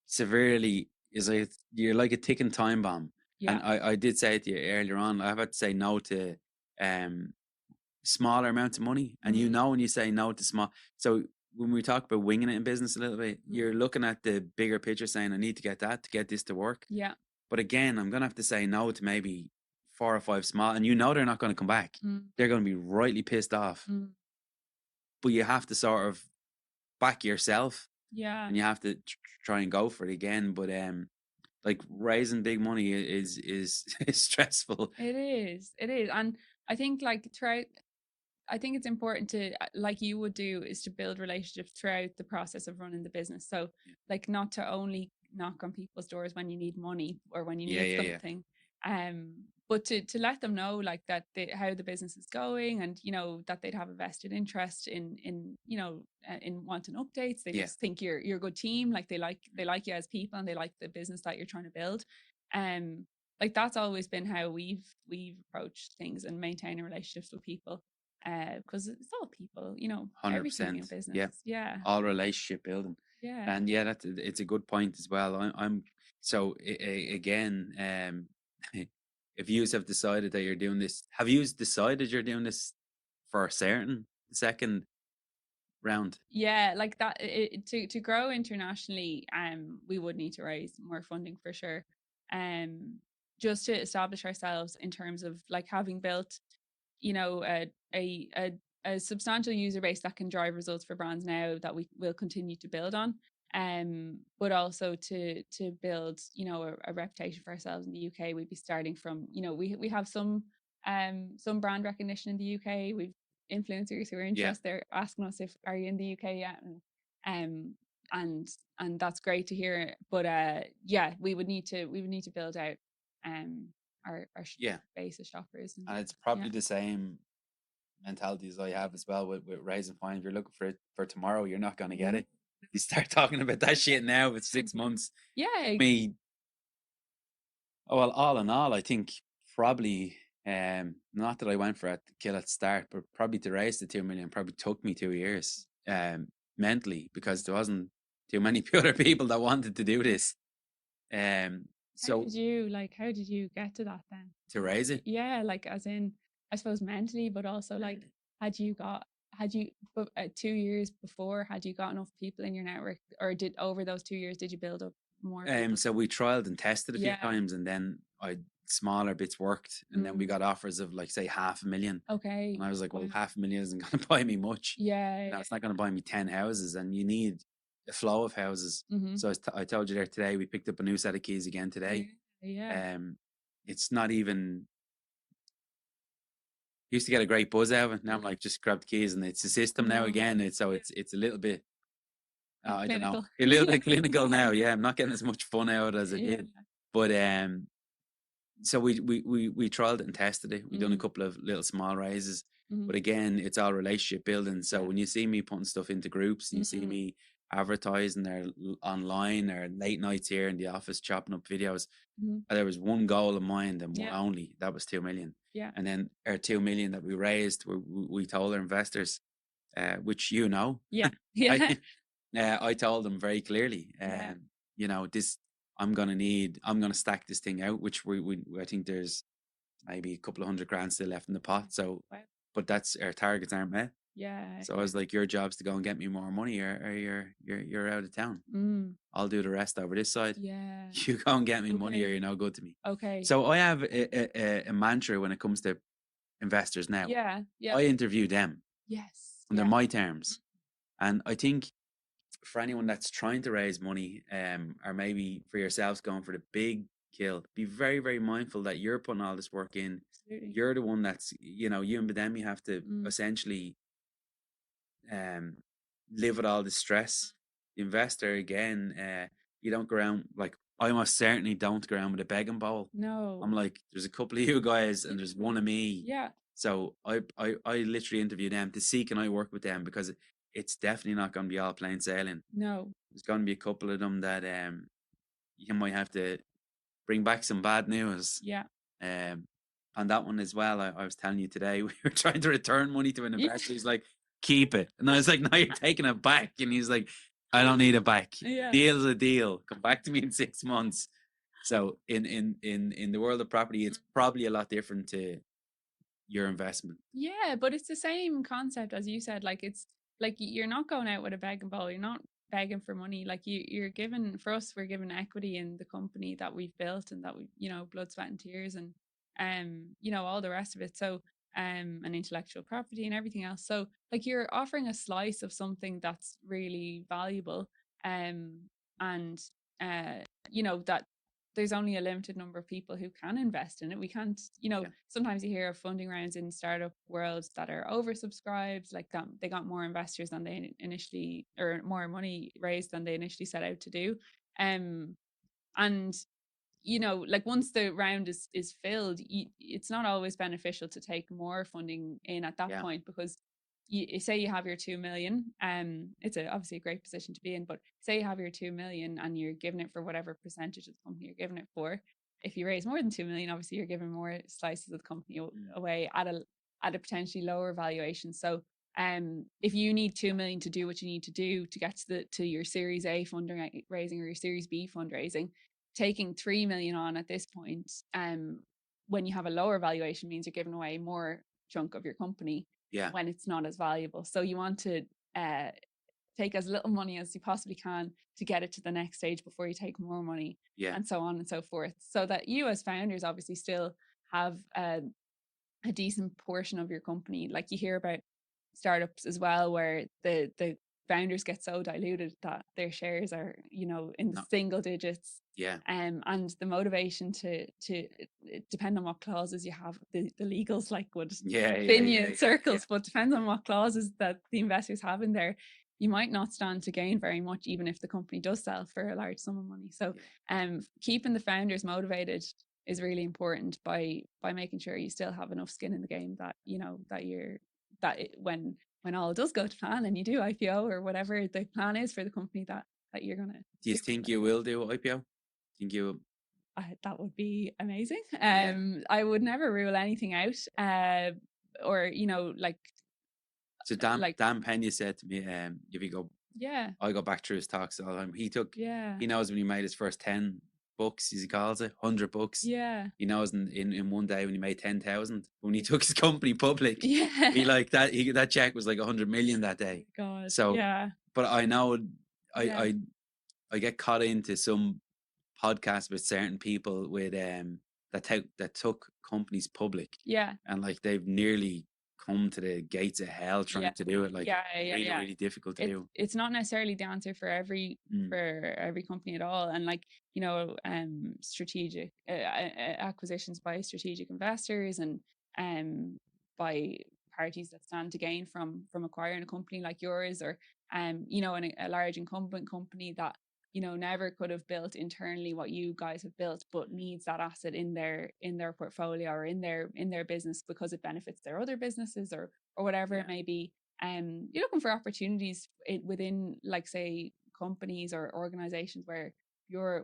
severely, is like, you're like a ticking time bomb. yeah. And I did say it to you earlier on, I've had to say no to smaller amounts of money. And when you say no to small, so when we talk about winging it in business a little bit, you're looking at the bigger picture, saying I need to get that to get this to work. Yeah. But again, I'm gonna have to say no to maybe 4 or 5 small, and they're not going to come back. They're going to be rightly pissed off. But you have to sort of back yourself, Yeah. and you have to try and go for it again. But like, raising big money is stressful. It is. It is. And I think, like, throughout, I think it's important to, like you would do, is to build relationships throughout the process of running the business. So, like, not to only knock on people's doors when you need money or when you need something. but to let them know like that how the business is going, and that they'd have a vested interest in in wanting updates. They Yeah. just think you're a good team, like they like you as people, and they like the business that you're trying to build. um like that's always been how we've approached things and maintaining relationships with people, because it's all people, everything in 100%. business. Yeah. Yeah. All relationship building. Yeah. And yeah, it's a good point as well. I'm so again, if you have decided that you're doing this, have you decided you're doing this for certain the second round? Yeah, like that, to grow internationally, we would need to raise more funding for sure. Um, just to establish ourselves in terms of like having built, a substantial user base that can drive results for brands now that we will continue to build on. But also to build, a reputation for ourselves in the UK. We'd be starting from, we have some brand recognition in the UK. We've influencers who are Yeah. interested. They're asking us if are you in the UK yet, um and that's great to hear. But yeah, we would need to build out our Yeah. base of shoppers, And it's yeah. probably the same mentality as I have as well with raising fine. If you're looking for it for tomorrow, you're not going to get Mhm. it. You start talking about that shit now with 6 months. Yeah. Me, oh, well, all in all, I think probably, not that I went for it to kill at the start, but probably to raise the 2 million probably took me 2 years, mentally, because there wasn't too many other people that wanted to do this. How So did you get to that then? to raise it, Yeah, like as in, I suppose mentally, but also like, had you, but 2 years before, had you got enough people in your network, or did over those 2 years did you build up more people? so we trialed and tested a few Yeah. times, and then smaller bits worked, and then we Mm, got offers of like say 500,000, okay. and I was like, well, Wow. 500,000 isn't going to buy me much. Yeah. It's not going to buy me 10 houses, and you need a flow of houses. Mm-hmm. So I told you there today, we picked up a new set of keys again today. Yeah. It's not even, used to get a great buzz out of it. Now I'm like, just grab the keys, and it's a system now No. again. It's a little bit, I don't know, Clinical. a little bit clinical now. Yeah, I'm not getting as much fun out as I Yeah. did. But so we trialed it and tested it. We done a Mm, couple of little small raises, mhm. but again, it's all relationship building. So Yeah. when you see me putting stuff into groups, and you see Mm, me advertising or online or late nights here in the office chopping up videos, mhm. there was one goal in mind and one Yeah. only. That was 2 million. Yeah. And then our 2 million that we raised, we told our investors, which Yeah. Yeah. I I told them very clearly, Yeah. this, I'm gonna stack this thing out, which I think there's maybe a couple of 100 grand still left in the pot. So, Wow. but that's our targets aren't met. Yeah. So I was like, your job's to go and get me more money, or you're out of town. Mm, I'll do the rest over this side. yeah. You go and get me money, or Okay. you're no good to me. Okay. So I have a mantra when it comes to investors now. Yeah. Yeah. I interview them Yes. under Yeah. my terms, and I think for anyone that's trying to raise money, or maybe for yourselves going for the big kill, be very, very mindful that you're putting all this work in. Absolutely. You're the one that's, you and them, you have to Mm, essentially um live with all the stress. The investor, again, you don't go around like, I most certainly don't go around with a begging bowl. no. I'm like, there's a couple of you guys and there's one of me. Yeah. So I literally interview them to see can I work with them, because it's definitely not going to be all plain sailing. No. There's going to be a couple of them that you might have to bring back some bad news. Yeah. Um, on that one as well, I was telling you today, we were trying to return money to an Yeah. investor. He's like, keep it. And I was like, no, you're taking it back. And he's like, I don't need it back. Yeah. Deal's a deal. Come back to me in 6 months. So in the world of property, it's probably a lot different to your investment. Yeah, but it's the same concept as you said. Like it's like you're not going out with a begging bowl. You're not begging for money. Like you're given, for us, we're given equity in the company that we've built and that we, blood, sweat, and tears, and all the rest of it. So and intellectual property and everything else. So like you're offering a slice of something that's really valuable. And that there's only a limited number of people who can invest in it. We can't, Yeah. sometimes you hear of funding rounds in startup worlds that are oversubscribed, like that they got more investors than they initially, or more money raised than they initially set out to do. And you know, like once the round is filled, it's not always beneficial to take more funding in at that Yeah. point, because you say you have your 2 million, it's obviously a great position to be in, but say you have your 2 million and you're giving it for whatever percentage of the company you're giving it for. If you raise more than 2 million, obviously you're giving more slices of the company away at a potentially lower valuation. So if you need 2 million to do what you need to do to get to your Series A fundraising or your Series B fundraising, taking 3 million on at this point, when you have a lower valuation, means you're giving away more chunk of your company when it's not as valuable. So you want to take as little money as you possibly can to get it to the next stage before you take more money, and so on and so forth, so that you as founders obviously still have a decent portion of your company. Like you hear about startups as well, where the founders get so diluted that their shares are, you know, in the single digits. And the motivation to depend on what clauses you have, the legals like would spin you in circles, but depends on what clauses that the investors have in there. You might not stand to gain very much, even if the company does sell for a large sum of money. So keeping the founders motivated is really important by making sure you still have enough skin in the game, that, you know, when all does go to plan and you do IPO or whatever the plan is for the company, that you're gonna. Do you think you will do IPO? Think you? That would be amazing. I would never rule anything out. Or, you know, like. So Dan Pena said to me, if you go, I go back through his talks all the time. He knows when he made his first 10 books, as he calls it, 100 books. He knows in one day when he made 10,000. When he took his company public, he like that check was like 100 million that day. God. So but I know I get caught into some podcasts with certain people with that took companies public. And like they've nearly come to the gates of hell trying to do it. Like really difficult to do. It's not necessarily the answer for every company at all. And like, you know, strategic acquisitions by strategic investors and by parties that stand to gain from acquiring a company like yours, or you know, a large incumbent company that, you know, never could have built internally what you guys have built, but needs that asset in their portfolio or in their business because it benefits their other businesses or whatever it may be. You're looking for opportunities within, like, say, companies or organizations where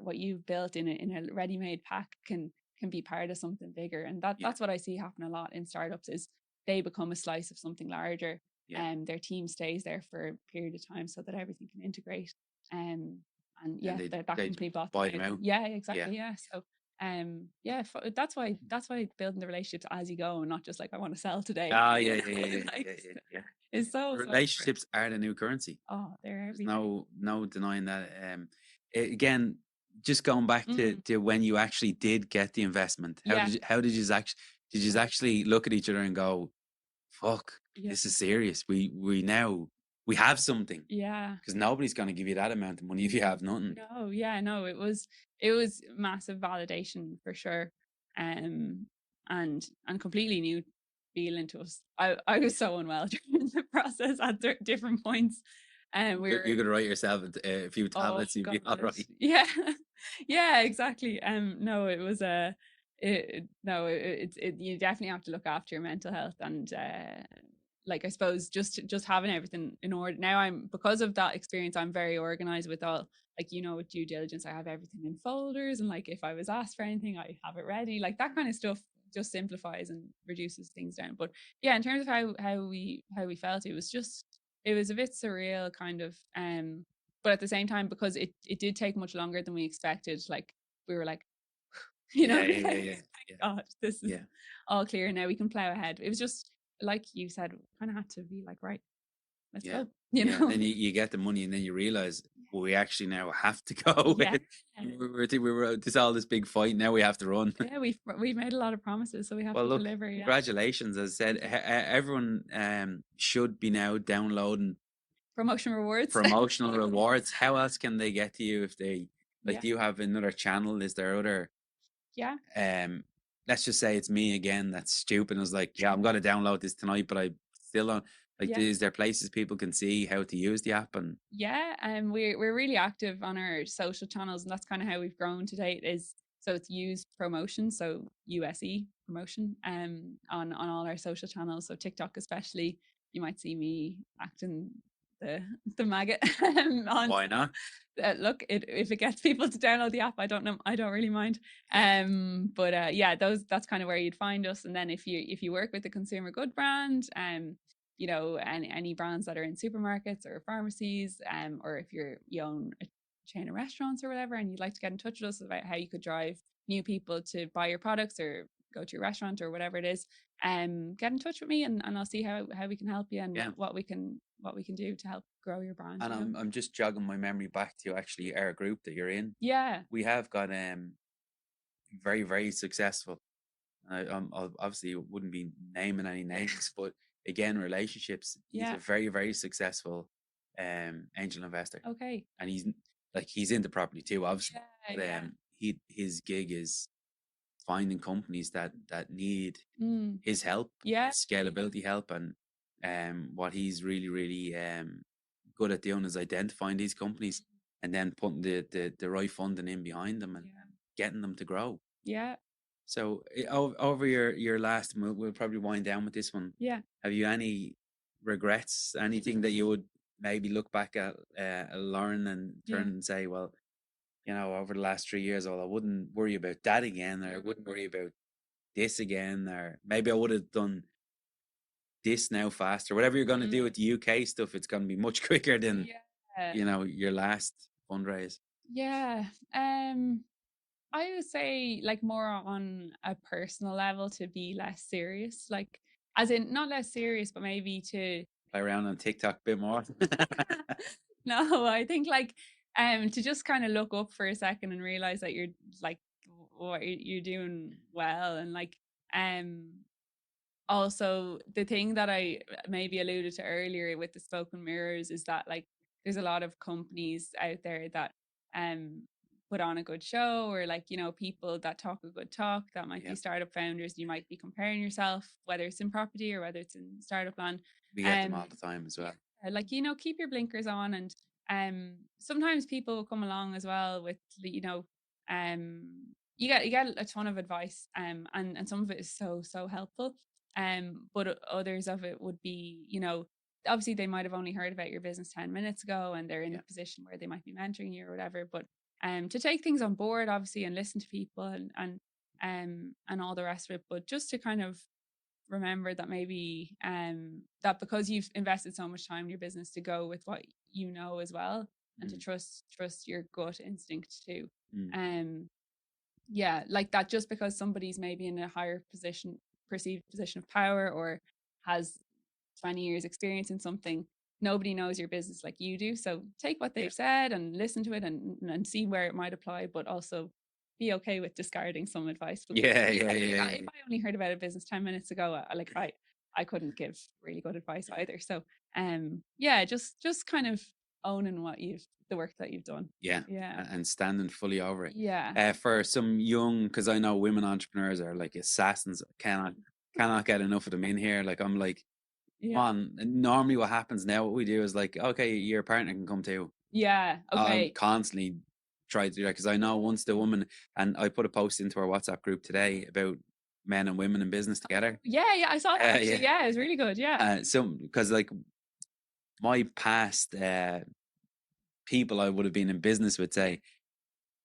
what you've built in a ready-made pack can be part of something bigger. And that's what I see happen a lot in startups, is they become a slice of something larger, and their team stays there for a period of time so that everything can integrate. And that company bought them out. Exactly. So that's why building the relationships as you go, and not just like, I want to sell today. It's so relationships are the new currency. They're everything. There's no denying that. Again, just going back to when you actually did get the investment, how did you actually look at each other and go, fuck, this is serious, we have something? Because nobody's going to give you that amount of money if you have nothing. No, it was massive validation for sure, and completely new feeling to us. I was so unwell during the process at different points, and you're gonna write yourself a few tablets, you'd be all right. Exactly. No, it was you definitely have to look after your mental health, and like, I suppose just having everything in order. Now, because of that experience, I'm very organized with all, like, you know, with due diligence, I have everything in folders, and like, if I was asked for anything, I have it ready. Like, that kind of stuff just simplifies and reduces things down. But yeah, in terms of how we felt, it was a bit surreal, kind of. But at the same time, because it did take much longer than we expected, like, we were like, you know, God, this is all clear now, we can plow ahead. It was just, like you said, kind of had to be like, right, let's go. You know, and then you get the money, and then you realize, well, we actually now have to go. We were this big fight. Now we have to run. We've made a lot of promises, so we have to deliver. Congratulations! As I said, everyone should be now downloading promotional rewards. How else can they get to you if they do you have another channel? Is there other? Let's just say it's me again that's stupid. I was like, I'm going to download this tonight, but I still don't. Like, is there places people can see how to use the app? And we're really active on our social channels, and that's kind of how we've grown to date. So it's use promotion, so USE promotion, on all our social channels. So TikTok especially, you might see me acting the maggot on. Why not? Look, if it gets people to download the app, I don't know, I don't really mind. But yeah, that's kind of where you'd find us. And then if you work with a consumer good brand, you know, any brands that are in supermarkets or pharmacies, or if you own a chain of restaurants or whatever, and you'd like to get in touch with us about how you could drive new people to buy your products or go to your restaurant or whatever it is, get in touch with me, and I'll see how we can help you, and Yeah. what we can do to help grow your brand. And You know? I'm just jogging my memory back to actually our group that you're in. Yeah. We have got very, very successful. I obviously wouldn't be naming any names, but again, relationships. He's Yeah. a very, very successful angel investor, Okay. and he's into property too, obviously. Yeah. But Yeah. his gig is finding companies that need Mm. his help, Yeah. his scalability help, and what he's really, really good at doing is identifying these companies and then putting the right funding in behind them and Yeah. getting them to grow. Yeah. So over your last, and we'll probably wind down with this one. Yeah. Have you any regrets? Anything that you would maybe look back at, learn and turn Yeah. and say, well, you know, over the last 3 years, well, I wouldn't worry about that again, or I wouldn't worry about this again, or maybe I would have done this now faster. Whatever you're going to do with the UK stuff, it's going to be much quicker than Yeah. you know your last fundraise. Yeah. I would say like more on a personal level, to be less serious, like as in not less serious, but maybe to Play around on TikTok a bit more. no, I think like to just kind of look up for a second and realize that you're like what you're doing well, and like um also the thing that I maybe alluded to earlier with the spoken mirrors is that like there's a lot of companies out there that um put on a good show, or like, you know, people that talk a good talk, that might be Yeah, startup founders. You might be comparing yourself, whether it's in property or whether it's in startup land. we get them all the time as well. Like, you know, keep your blinkers on, and sometimes people will come along as well with, you know, you get a ton of advice, and some of it is so helpful, but others of it would be, you know, obviously they might have only heard about your business 10 minutes ago, and they're in Yeah, a position where they might be mentoring you or whatever, but to take things on board obviously, and listen to people, and all the rest of it, but just to kind of remember that maybe that because you've invested so much time in your business, to go with what you know as well, and to mm, trust your gut instinct too. mm. um yeah, like that, just because somebody's maybe in a higher position, perceived position of power, or has 20 years experience in something, nobody knows your business like you do. So take what Yeah, they've said and listen to it, and see where it might apply, but also be okay with discarding some advice, because yeah, yeah, if I only heard about a business 10 minutes ago, I couldn't give really good advice either. So yeah, just kind of owning the work that you've done. yeah, Yeah. and standing fully over it. Yeah. For some young, because I know women entrepreneurs are like assassins. Cannot get enough of them in here. Like I'm like, come Yeah. on. And normally, what happens now? What we do is like, okay, your partner can come too. Yeah. I'll Okay. constantly try to do that because I know once the woman, and I put a post into our WhatsApp group today about men and women in business together. Yeah, yeah, I saw that actually. Yeah, Yeah, it was really good. Yeah. some because like my past people I would have been in business would say,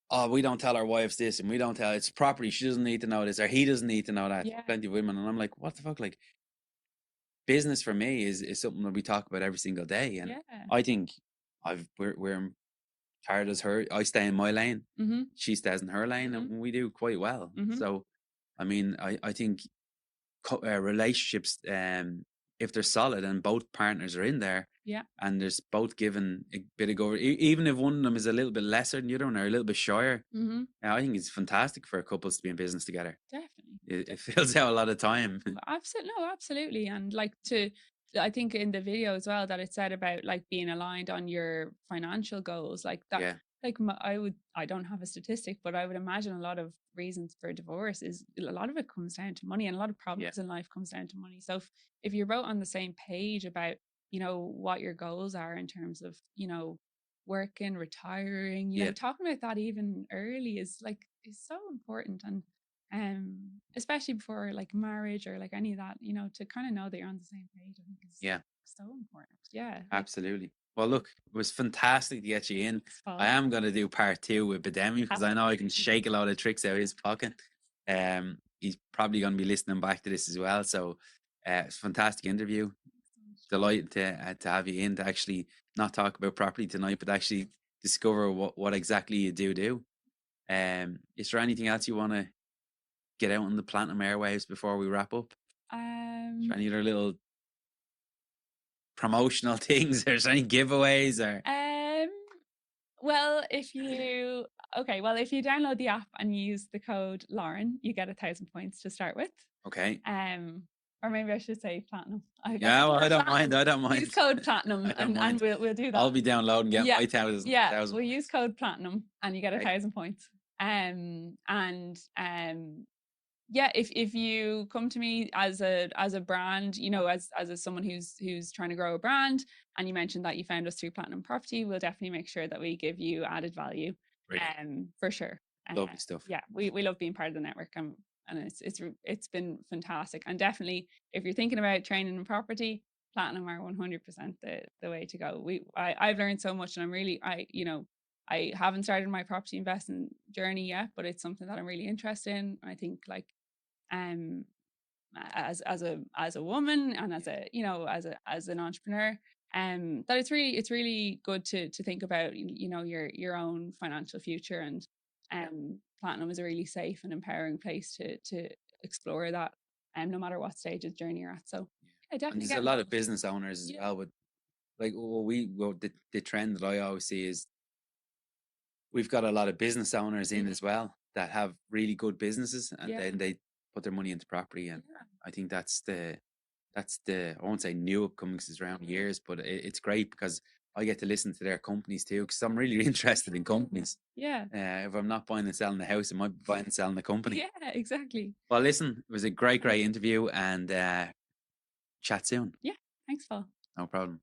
"Oh, we don't tell our wives this, and we don't tell it's property. She doesn't need to know this, or he doesn't need to know that." Yeah. Plenty of women, and I'm like, "What the fuck?" Like, business for me is something that we talk about every single day, and Yeah. I think we're tired as her. I stay in my lane, Mhm. she stays in her lane, Mhm. and we do quite well. Mhm. So, I mean, I think relationships, if they're solid and both partners are in there, Yeah. and there's both given a bit of go, even if one of them is a little bit lesser than the other one or a little bit shyer, Mhm. I think it's fantastic for couples to be in business together. Definitely. It fills out a lot of time. Absolutely. No, absolutely. And like I think in the video as well that it said about like being aligned on your financial goals, like that, Yeah, like I don't have a statistic, but I would imagine a lot of reasons for divorce is a lot of it comes down to money, and a lot of yeah, problems in life comes down to money. So if you're both on the same page about, you know, what your goals are in terms of, you know, working, retiring, Yeah. talking about that even early is so important. And especially before like marriage or like any of that, to kind of know that you're on the same page, I think is Yeah. so important. Yeah. Absolutely. Well, look, it was fantastic to get you in. I Paul. am going to do part 2 with Bademi because I know I can shake a lot of tricks out of his pocket. He's probably going to be listening back to this as well. So it's a fantastic interview. Delighted to have you in to actually not talk about property tonight, but actually discover what exactly you do. Is there anything else you want to get out on the Platinum airwaves before we wrap up? Is there any other little promotional things? Or is there any giveaways or? Well, if you download the app and use the code Lauren, you get 1,000 points to start with. Okay. Or maybe I should say platinum. Yeah, well, I don't mind. I don't mind. Use code platinum and we'll do that. I'll be downloading, get my 1,000. Yeah, we'll use code platinum and you get Okay. 1,000 points. Yeah, if you come to me as a brand, as someone who's trying to grow a brand, and you mentioned that you found us through Platinum Property, we'll definitely make sure that we give you added value. Brilliant. For sure. Lovely stuff. Yeah, we love being part of the network, and it's been fantastic. And definitely, if you're thinking about training in property, Platinum are 100% the way to go. I've learned so much, and I haven't started my property investing journey yet, but it's something that I'm really interested in. I think as a woman and as an entrepreneur, that it's really good to think about your own financial future, and Platinum is a really safe and empowering place to explore that, no matter what stage of the journey you're at. So I definitely. And there's a lot of business owners as well, but like the trend that I always see is we've got a lot of business owners in as well that have really good businesses, and then they put their money into property. And I think that's the I won't say new upcoming because it's around years, but it's great because I get to listen to their companies too, because I'm really interested in companies. Yeah. If I'm not buying and selling the house, I might be buying and selling the company. Yeah, exactly. Well, listen, it was a great interview, and chat soon. Yeah. Thanks, Paul. No problem.